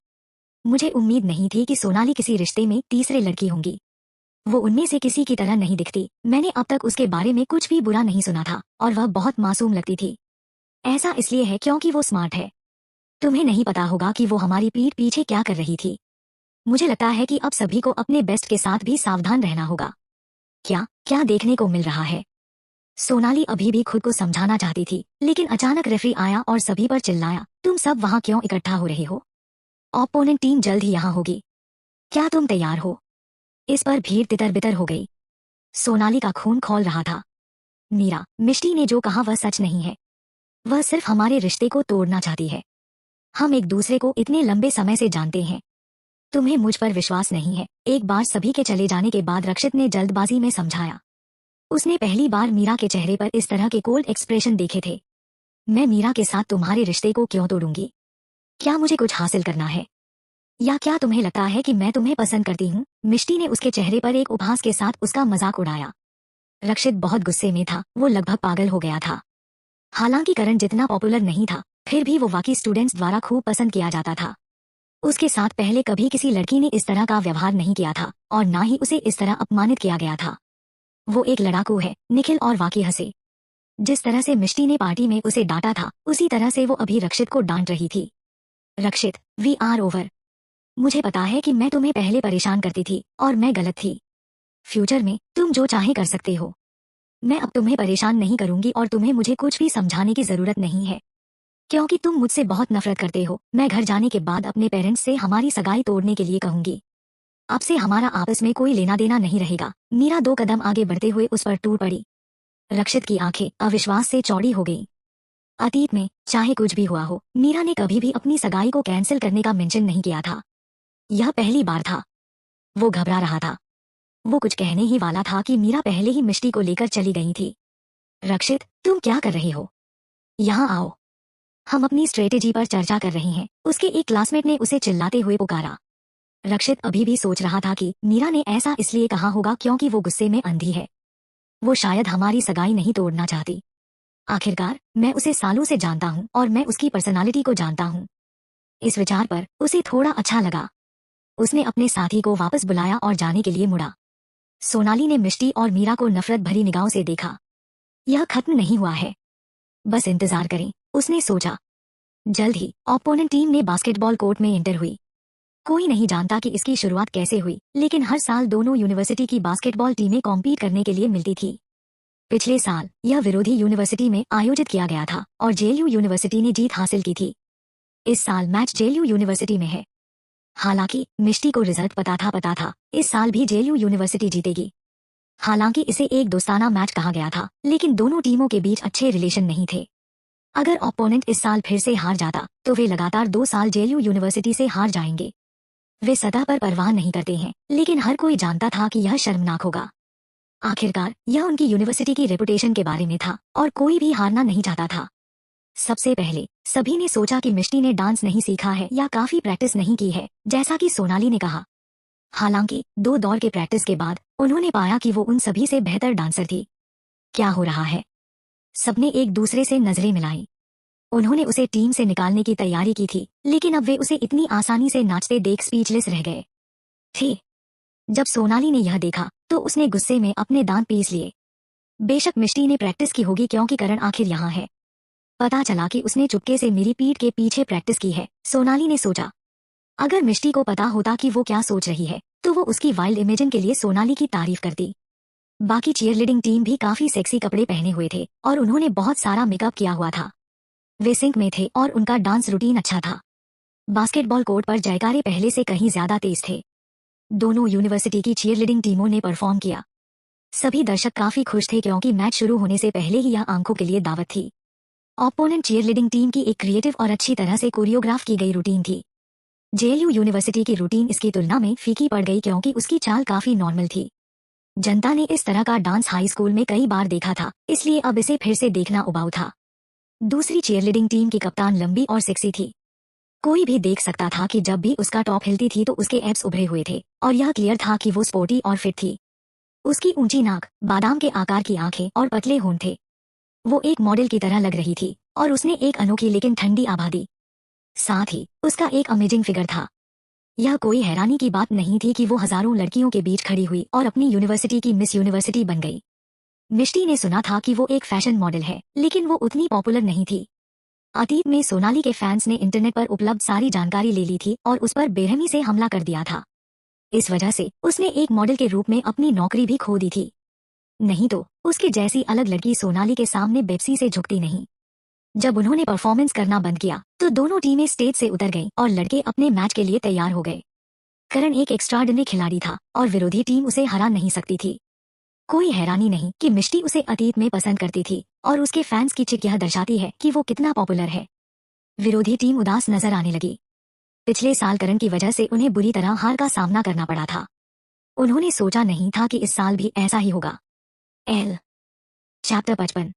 मुझे उम्मीद नहीं थी कि सोनाली किसी रिश्ते में तीसरे लड़की होंगी। वो उनमें से किसी की तरह नहीं दिखती। मैंने अब तक उसके बारे में कुछ भी बुरा नहीं सुना था और वह बहुत मासूम लगती थी। ऐसा इसलिए है क्योंकि वो स्मार्ट है। तुम्हें नहीं पता होगा कि वो हमारी पीठ पीछे क्या कर रही थी। मुझे लगता है कि अब सभी को अपने बेस्ट के साथ भी सावधान रहना होगा। क्या क्या देखने को मिल रहा है? सोनाली अभी भी खुद को समझाना चाहती थी, लेकिन अचानक रेफरी आया और सभी पर चिल्लाया, तुम सब वहाँ क्यों इकट्ठा हो रहे हो? ओपोनेंट टीम जल्द ही यहाँ होगी। क्या तुम तैयार हो? इस पर भीड़ तितर बितर हो गई। सोनाली का खून खौल रहा था। मीरा, मिष्टी ने जो कहा वह सच नहीं है। वह सिर्फ हमारे रिश्ते को तोड़ना चाहती है। हम एक दूसरे को इतने लंबे समय से जानते हैं। तुम्हें मुझ पर विश्वास नहीं है। एक बार सभी के चले जाने के बाद रक्षित ने जल्दबाजी में समझाया। उसने पहली बार मीरा के चेहरे पर इस तरह के कोल्ड एक्सप्रेशन देखे थे। मैं मीरा के साथ तुम्हारे रिश्ते को क्यों तोड़ूंगी? क्या मुझे कुछ हासिल करना है, या क्या तुम्हें लगता है कि मैं तुम्हें पसंद करती हूँ? मिष्टी ने उसके चेहरे पर एक उपहास के साथ उसका मजाक उड़ाया। रक्षित बहुत गुस्से में था, वो लगभग पागल हो गया था। हालांकि करण जितना पॉपुलर नहीं था, फिर भी वो बाकी स्टूडेंट्स द्वारा खूब पसंद किया जाता था। उसके साथ पहले कभी किसी लड़की ने इस तरह का व्यवहार नहीं किया था और ना ही उसे इस तरह अपमानित किया गया था। वो एक लड़ाकू है, निखिल और वाकई हंसे। जिस तरह से मिष्टी ने पार्टी में उसे डांटा था, उसी तरह से वो अभी रक्षित को डांट रही थी। रक्षित, वी आर ओवर। मुझे पता है कि मैं तुम्हें पहले परेशान करती थी और मैं गलत थी। फ्यूचर में तुम जो चाहे कर सकते हो। मैं अब तुम्हें परेशान नहीं करूंगी और तुम्हें मुझे कुछ भी समझाने की जरूरत नहीं है, क्योंकि तुम मुझसे बहुत नफरत करते हो। मैं घर जाने के बाद अपने पेरेंट्स से हमारी सगाई तोड़ने के लिए कहूंगी। अब से हमारा आपस में कोई लेना देना नहीं रहेगा। मीरा 2 कदम आगे बढ़ते हुए उस पर टूट पड़ी। रक्षित की आंखें अविश्वास से चौड़ी हो गईं। अतीत में चाहे कुछ भी हुआ हो, मीरा ने कभी भी अपनी सगाई को कैंसिल करने का मेंशन नहीं किया था। यह पहली बार था। वो घबरा रहा था। वो कुछ कहने ही वाला था कि मीरा पहले ही मिष्टी को लेकर चली गई थी। रक्षित, तुम क्या कर रहे हो? यहाँ आओ, हम अपनी स्ट्रेटेजी पर चर्चा कर रहे हैं। उसके एक क्लासमेट ने उसे चिल्लाते हुए पुकारा। रक्षित अभी भी सोच रहा था कि मीरा ने ऐसा इसलिए कहा होगा क्योंकि वो गुस्से में अंधी है। वो शायद हमारी सगाई नहीं तोड़ना चाहती। आखिरकार मैं उसे सालों से जानता हूँ और मैं उसकी पर्सनालिटी को जानता हूँ। इस विचार पर उसे थोड़ा अच्छा लगा। उसने अपने साथी को वापस बुलाया और जाने के लिए मुड़ा। सोनाली ने मिष्टी और मीरा को नफरत भरी निगाहों से देखा। यह खत्म नहीं हुआ है, बस इंतजार करें, उसने सोचा। जल्द ही ओपोनेंट टीम ने बास्केटबॉल कोर्ट में एंटर हुई। कोई नहीं जानता कि इसकी शुरुआत कैसे हुई, लेकिन हर साल दोनों यूनिवर्सिटी की बास्केटबॉल टीमें कॉम्पीट करने के लिए मिलती थी। पिछले साल यह विरोधी यूनिवर्सिटी में आयोजित किया गया था और जेएलयू यूनिवर्सिटी ने जीत हासिल की थी। इस साल मैच जेएलयू यूनिवर्सिटी में है। हालांकि मिष्टी को रिजल्ट पता था इस साल भी जेएलयू यूनिवर्सिटी जीतेगी। हालांकि इसे एक दोस्ताना मैच कहा गया था, लेकिन दोनों टीमों के बीच अच्छे रिलेशन नहीं थे। अगर ओपोनेंट इस साल फिर से हार जाता तो वे लगातार 2 साल जेएलयू यूनिवर्सिटी से हार जाएंगे। वे सतह पर परवाह नहीं करते हैं, लेकिन हर कोई जानता था कि यह शर्मनाक होगा। आखिरकार यह उनकी यूनिवर्सिटी की रेपुटेशन के बारे में था और कोई भी हारना नहीं चाहता था। सबसे पहले सभी ने सोचा कि मिष्टी ने डांस नहीं सीखा है या काफी प्रैक्टिस नहीं की है, जैसा कि सोनाली ने कहा। हालांकि 2 दौर के प्रैक्टिस के बाद उन्होंने पाया कि वो उन सभी से बेहतर डांसर थी। क्या हो रहा है? सबने एक दूसरे से नजरें मिलाई। उन्होंने उसे टीम से निकालने की तैयारी की थी, लेकिन अब वे उसे इतनी आसानी से नाचते देख स्पीचलेस रह गए थे। जब सोनाली ने यह देखा तो उसने गुस्से में अपने दांत पीस लिए। बेशक मिष्टी ने प्रैक्टिस की होगी क्योंकि करण आखिर यहाँ है। पता चला कि उसने चुपके से मेरी पीठ के पीछे प्रैक्टिस की है, सोनाली ने सोचा। अगर मिष्टी को पता होता कि वो क्या सोच रही है, तो वो उसकी वाइल्ड इमेजिन के लिए सोनाली की तारीफ करती। बाकी चीयरलीडिंग टीम भी काफी सेक्सी कपड़े पहने हुए थे और उन्होंने बहुत सारा मेकअप किया हुआ था। वे सिंक में थे और उनका डांस रूटीन अच्छा था। बास्केटबॉल कोर्ट पर जयकारे पहले से कहीं ज्यादा तेज थे। दोनों यूनिवर्सिटी की चीयरलीडिंग टीमों ने परफॉर्म किया। सभी दर्शक काफी खुश थे क्योंकि मैच शुरू होने से पहले ही यह आंखों के लिए दावत थी। ओपोनेंट चीयरलीडिंग टीम की एक क्रिएटिव और अच्छी तरह से कोरियोग्राफ की गई रूटीन थी। जेएलयू यूनिवर्सिटी की रूटीन इसकी तुलना में फीकी पड़ गई क्योंकि उसकी चाल काफी नॉर्मल थी। जनता ने इस तरह का डांस हाई स्कूल में कई बार देखा था, इसलिए अब इसे फिर से देखना उबाऊ था। दूसरी चीयरलीडिंग टीम की कप्तान लंबी और सेक्सी थी। कोई भी देख सकता था कि जब भी उसका टॉप हिलती थी तो उसके एब्स उभरे हुए थे और यह क्लियर था कि वो स्पोर्टी और फिट थी। उसकी ऊंची नाक, बादाम के आकार की आंखें और पतले होंठ थे। वो एक मॉडल की तरह लग रही थी और उसने एक अनोखी लेकिन ठंडी आभा दी। साथ ही उसका एक अमेजिंग फिगर था। यह कोई हैरानी की बात नहीं थी कि वो हजारों लड़कियों के बीच खड़ी हुई और अपनी यूनिवर्सिटी की मिस यूनिवर्सिटी बन गई। मिष्टी ने सुना था कि वो एक फैशन मॉडल है, लेकिन वो उतनी पॉपुलर नहीं थी। अतीत में सोनाली के फैंस ने इंटरनेट पर उपलब्ध सारी जानकारी ले ली थी और उस पर बेरहमी से हमला कर दिया था। इस वजह से उसने एक मॉडल के रूप में अपनी नौकरी भी खो दी थी। नहीं तो उसके जैसी अलग लड़की सोनाली के सामने बेप्सी से झुकती नहीं। जब उन्होंने परफॉर्मेंस करना बंद किया तो दोनों टीमें स्टेज से उतर गईं और लड़के अपने मैच के लिए तैयार हो गए। करण एक एक्स्ट्राऑर्डिनरी खिलाड़ी था और विरोधी टीम उसे हरा नहीं सकती थी। कोई हैरानी नहीं कि मिष्टी उसे अतीत में पसंद करती थी और उसके फैंस की चिक यह दर्शाती है कि वो कितना पॉपुलर है। विरोधी टीम उदास नजर आने लगी। पिछले साल करण की वजह से उन्हें बुरी तरह हार का सामना करना पड़ा था। उन्होंने सोचा नहीं था कि इस साल भी ऐसा ही होगा। L chapter 55।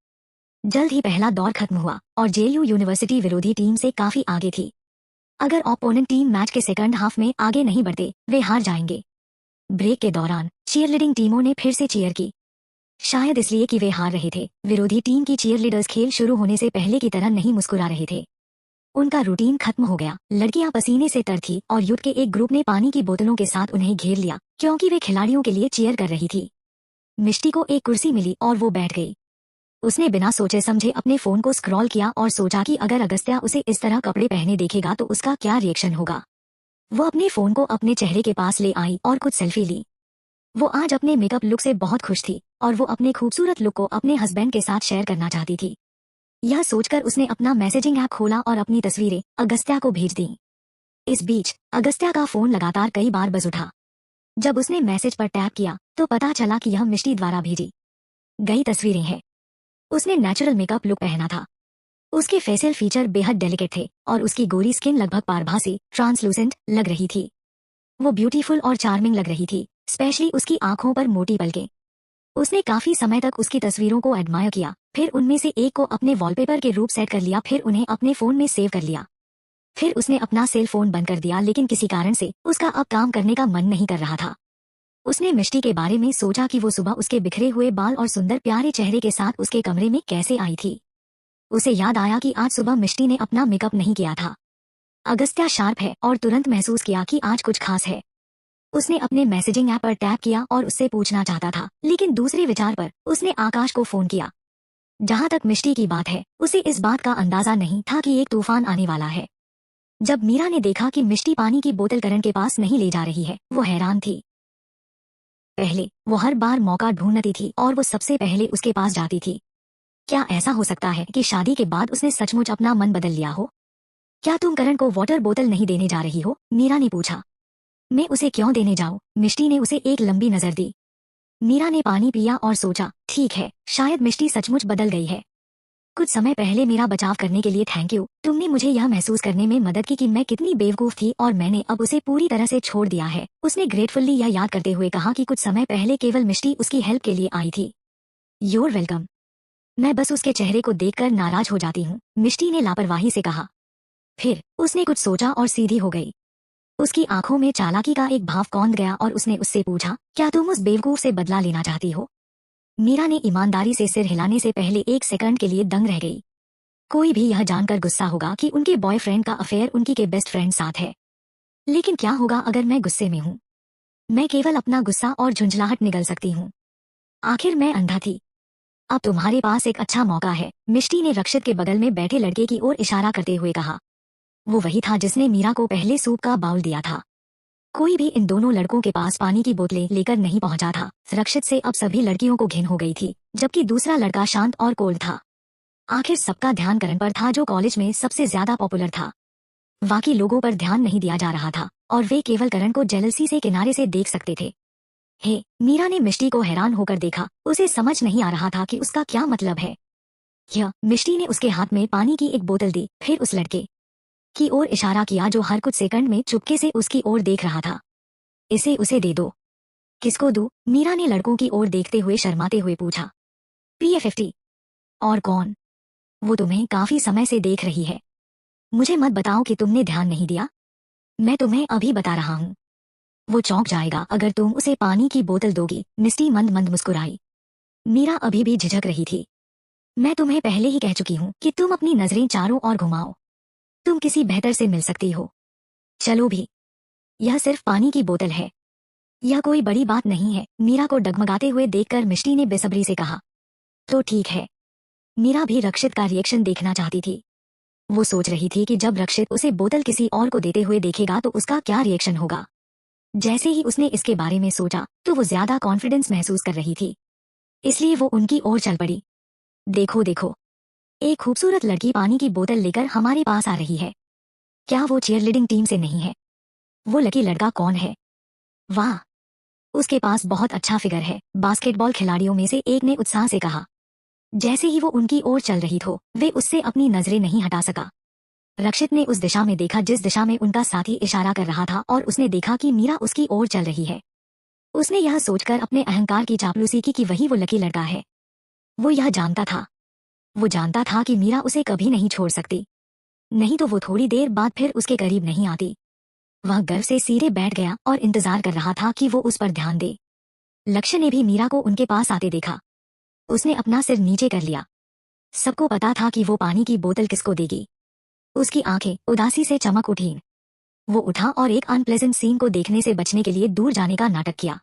जल्द ही पहला दौर खत्म हुआ और जेएलयू यूनिवर्सिटी विरोधी टीम से काफी आगे थी। अगर ओपोनेंट टीम मैच के सेकंड हाफ में आगे नहीं बढ़ते वे हार जाएंगे। ब्रेक के दौरान चीयरलीडिंग टीमों ने फिर से चीयर की, शायद इसलिए कि वे हार रहे थे। विरोधी टीम की चीयरलीडर्स खेल शुरू होने से पहले की तरह नहीं मुस्कुरा रहे थे। उनका रूटीन खत्म हो गया। लड़कियां पसीने से तर थी और युद्ध के एक ग्रुप ने पानी की बोतलों के साथ उन्हें घेर लिया क्योंकि वे खिलाड़ियों के लिए चीयर कर रही थी। मिष्टी को एक कुर्सी मिली और वो बैठ गई। उसने बिना सोचे समझे अपने फोन को स्क्रॉल किया और सोचा कि अगर अगस्त्या उसे इस तरह कपड़े पहने देखेगा तो उसका क्या रिएक्शन होगा। वो अपने फोन को अपने चेहरे के पास ले आई और कुछ सेल्फी ली। वो आज अपने मेकअप लुक से बहुत खुश थी और वो अपने खूबसूरत लुक को अपने हस्बैंड के साथ शेयर करना चाहती थी। यह सोचकर उसने अपना मैसेजिंग ऐप खोला और अपनी तस्वीरें अगस्त्या को भेज दी। इस बीच अगस्त्या का फोन लगातार कई बार बज उठा। जब उसने मैसेज पर टैप किया तो पता चला कि यह मिष्टी द्वारा भेजी गई तस्वीरें हैं। उसने नेचुरल मेकअप लुक पहना था। उसके फेशियल फीचर बेहद डेलिकेट थे और उसकी गोरी स्किन लगभग पारभासी ट्रांसलूसेंट लग रही थी। वो ब्यूटीफुल और चार्मिंग लग रही थी, स्पेशली उसकी आंखों पर मोटी पलकें। उसने काफी समय तक उसकी तस्वीरों को एडमायर किया, फिर उनमें से एक को अपने वॉलपेपर के रूप सेट कर लिया, फिर उन्हें अपने फोन में सेव कर लिया। फिर उसने अपना सेल फोन बंद कर दिया, लेकिन किसी कारण से उसका अब काम करने का मन नहीं कर रहा था। उसने मिष्टी के बारे में सोचा कि वो सुबह उसके बिखरे हुए बाल और सुंदर प्यारे चेहरे के साथ उसके कमरे में कैसे आई थी। उसे याद आया कि आज सुबह मिष्टी ने अपना मेकअप नहीं किया था। अगस्त्या शार्प है और तुरंत महसूस किया कि आज कुछ खास है। उसने अपने मैसेजिंग ऐप पर टैप किया और उससे पूछना चाहता था, लेकिन दूसरे विचार पर उसने आकाश को फोन किया। जहां तक मिष्टी की बात है, उसे इस बात का अंदाजा नहीं था कि एक तूफान आने वाला है। जब मीरा ने देखा कि मिष्टी पानी की बोतल करण के पास नहीं ले जा रही है, वो हैरान थी। पहले वो हर बार मौका ढूंढती थी और वो सबसे पहले उसके पास जाती थी। क्या ऐसा हो सकता है कि शादी के बाद उसने सचमुच अपना मन बदल लिया हो? क्या तुम करण को वाटर बोतल नहीं देने जा रही हो? मीरा ने पूछा। मैं उसे क्यों देने जाऊं? मिष्टी ने उसे एक लंबी नजर दी। मीरा ने पानी पिया और सोचा, ठीक है, शायद मिष्टी सचमुच बदल गई है। कुछ समय पहले मेरा बचाव करने के लिए थैंक यू। तुमने मुझे यह महसूस करने में मदद की कि मैं कितनी बेवकूफ थी और मैंने अब उसे पूरी तरह से छोड़ दिया है। उसने ग्रेटफुल्ली यह याद करते हुए कहा कि कुछ समय पहले केवल मिष्टी उसकी हेल्प के लिए आई थी। Your welcome. मैं बस उसके चेहरे को देखकर नाराज हो जाती हूँ, मिष्टी ने लापरवाही से कहा। फिर उसने कुछ सोचा और सीधी हो गई। उसकी आंखों में चालाकी का एक भाव कौंध गया और उसने उससे पूछा, क्या तुम उस बेवकूफ से बदला लेना चाहती हो? मीरा ने ईमानदारी से सिर हिलाने से पहले एक सेकंड के लिए दंग रह गई। कोई भी यह जानकर गुस्सा होगा कि उनके बॉयफ्रेंड का अफेयर उनकी के बेस्ट फ्रेंड साथ है। लेकिन क्या होगा अगर मैं गुस्से में हूँ? मैं केवल अपना गुस्सा और झुंझलाहट निगल सकती हूँ। आखिर मैं अंधा थी। अब तुम्हारे पास एक अच्छा मौका है, मिष्टी ने रक्षित के बगल में बैठे लड़के की ओर इशारा करते हुए कहा। वो वही था जिसने मीरा को पहले सूप का बाउल दिया था। कोई भी इन दोनों लड़कों के पास पानी की बोतलें लेकर नहीं पहुंचा था। रक्षित से अब सभी लड़कियों को घिन हो गई थी, जबकि दूसरा लड़का शांत और कोल्ड था। आखिर सबका ध्यान करण पर था, जो कॉलेज में सबसे ज्यादा पॉपुलर था। बाकी लोगों पर ध्यान नहीं दिया जा रहा था और वे केवल करण को जेलसी से किनारे से देख सकते थे। हे, मीरा ने मिष्टी को हैरान होकर देखा। उसे समझ नहीं आ रहा था कि उसका क्या मतलब है। यह मिष्टी ने उसके हाथ में पानी की एक बोतल दी, फिर उस लड़के की ओर इशारा किया जो हर कुछ सेकंड में चुपके से उसकी ओर देख रहा था। इसे उसे दे दो। किसको दूं? मीरा ने लड़कों की ओर देखते हुए शर्माते हुए पूछा। PF50। और कौन? वो तुम्हें काफी समय से देख रही है। मुझे मत बताओ कि तुमने ध्यान नहीं दिया। मैं तुम्हें अभी बता रहा हूँ। वो चौंक जाएगा अगर तुम उसे पानी की बोतल दोगी। मिष्टी मंद मंद मुस्कुराई। मीरा अभी भी झिझक रही थी। मैं तुम्हें पहले ही कह चुकी हूँ कि तुम अपनी नजरें चारों ओर घुमाओ। तुम किसी बेहतर से मिल सकती हो। चलो भी। यह सिर्फ पानी की बोतल है, यह कोई बड़ी बात नहीं है। मीरा को डगमगाते हुए देखकर मिष्टी ने बेसब्री से कहा। तो ठीक है। मीरा भी रक्षित का रिएक्शन देखना चाहती थी। वो सोच रही थी कि जब रक्षित उसे बोतल किसी और को देते हुए देखेगा तो उसका क्या रिएक्शन होगा। जैसे ही उसने इसके बारे में सोचा तो वो ज्यादा कॉन्फिडेंस महसूस कर रही थी, इसलिए वो उनकी ओर चल पड़ी। देखो देखो, एक खूबसूरत लड़की पानी की बोतल लेकर हमारे पास आ रही है। क्या वो चीयरलीडिंग टीम से नहीं है? वो लकी लड़का कौन है? वाह, उसके पास बहुत अच्छा फिगर है, बास्केटबॉल खिलाड़ियों में से एक ने उत्साह से कहा। जैसे ही वो उनकी ओर चल रही थो, वे उससे अपनी नजरें नहीं हटा सका। रक्षित ने उस दिशा में देखा जिस दिशा में उनका साथी इशारा कर रहा था और उसने देखा कि मीरा उसकी ओर चल रही है। उसने यह सोचकर अपने अहंकार की चापलूसी की कि वही वो लकी लड़का है। वो यह जानता था। वो जानता था कि मीरा उसे कभी नहीं छोड़ सकती। नहीं तो वो थोड़ी देर बाद फिर उसके करीब नहीं आती। वह गर्व से सीधे बैठ गया और इंतजार कर रहा था कि वो उस पर ध्यान दे। लक्ष्य ने भी मीरा को उनके पास आते देखा। उसने अपना सिर नीचे कर लिया। सबको पता था कि वो पानी की बोतल किसको देगी। उसकी आंखें उदासी से चमक उठी। वो उठा और एक अनप्लेजेंट सीन को देखने से बचने के लिए दूर जाने का नाटक किया।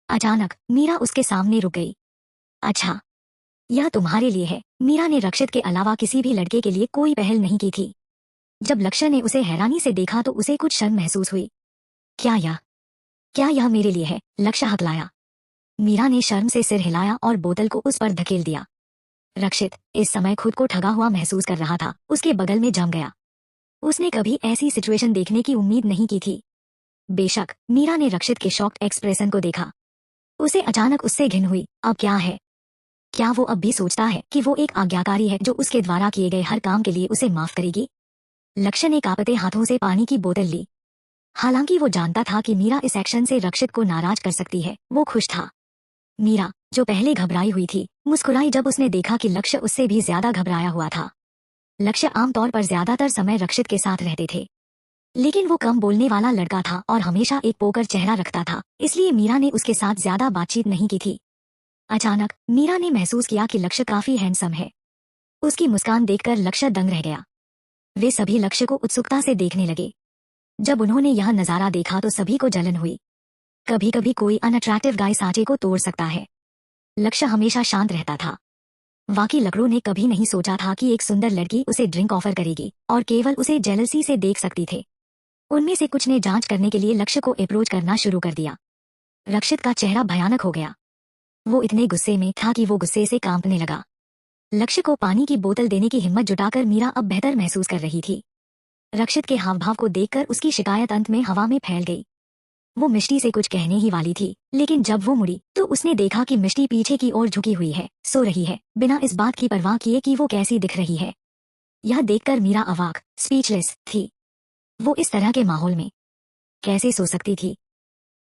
अचानक मीरा उसके सामने रुक गई। अच्छा, यह तुम्हारे लिए है। मीरा ने रक्षित के अलावा किसी भी लड़के के लिए कोई पहल नहीं की थी। जब लक्ष्य ने उसे हैरानी से देखा तो उसे कुछ शर्म महसूस हुई। क्या यह मेरे लिए है? लक्ष्य हकलाया। मीरा ने शर्म से सिर हिलाया और बोतल को उस पर धकेल दिया। रक्षित इस समय खुद को ठगा हुआ महसूस कर रहा था। उसके बगल में जम गया। उसने कभी ऐसी सिचुएशन देखने की उम्मीद नहीं की थी। बेशक मीरा ने रक्षित के शॉक्ड एक्सप्रेशन को देखा। उसे अचानक उससे घिन हुई। अब क्या है? क्या वो अब भी सोचता है कि वो एक आज्ञाकारी है जो उसके द्वारा किए गए हर काम के लिए उसे माफ करेगी? लक्ष्य ने कांपते हाथों से पानी की बोतल ली। हालांकि वो जानता था कि मीरा इस एक्शन से रक्षित को नाराज कर सकती है, वो खुश था। मीरा, जो पहले घबराई हुई थी, मुस्कुराई जब उसने देखा कि लक्ष्य उससे भी ज्यादा घबराया हुआ था। लक्ष्य आमतौर पर ज्यादातर समय रक्षित के साथ रहते थे, लेकिन वो कम बोलने वाला लड़का था और हमेशा एक पोकर चेहरा रखता था, इसलिए मीरा ने उसके साथ ज्यादा बातचीत नहीं की थी। अचानक मीरा ने महसूस किया कि लक्ष्य काफी हैंडसम है। उसकी मुस्कान देखकर लक्ष्य दंग रह गया। वे सभी लक्ष्य को उत्सुकता से देखने लगे। जब उन्होंने यह नजारा देखा तो सभी को जलन हुई। कभी कभी कोई अनअट्रैक्टिव गाय सांचे को तोड़ सकता है। लक्ष्य हमेशा शांत रहता था। बाकी लकड़ों ने कभी नहीं सोचा था कि एक सुंदर लड़की उसे ड्रिंक ऑफर करेगी और केवल उसे जेलसी से देख सकती थे। उनमें से कुछ ने जांच करने के लिए लक्ष्य को अप्रोच करना शुरू कर दिया। रक्षित का चेहरा भयानक हो गया। वो इतने गुस्से में था कि वो गुस्से से कांपने लगा। लक्ष्य को पानी की बोतल देने की हिम्मत जुटाकर मीरा अब बेहतर महसूस कर रही थी। रक्षित के हावभाव को देखकर उसकी शिकायत अंत में हवा में फैल गई। वो मिष्टी से कुछ कहने ही वाली थी, लेकिन जब वो मुड़ी तो उसने देखा कि मिष्टी पीछे की ओर झुकी हुई है, सो रही है, बिना इस बात की परवाह किए कि वो कैसी दिख रही है। यह देखकर मीरा अवाक, स्पीचलेस थी। वो इस तरह के माहौल में कैसे सो सकती थी?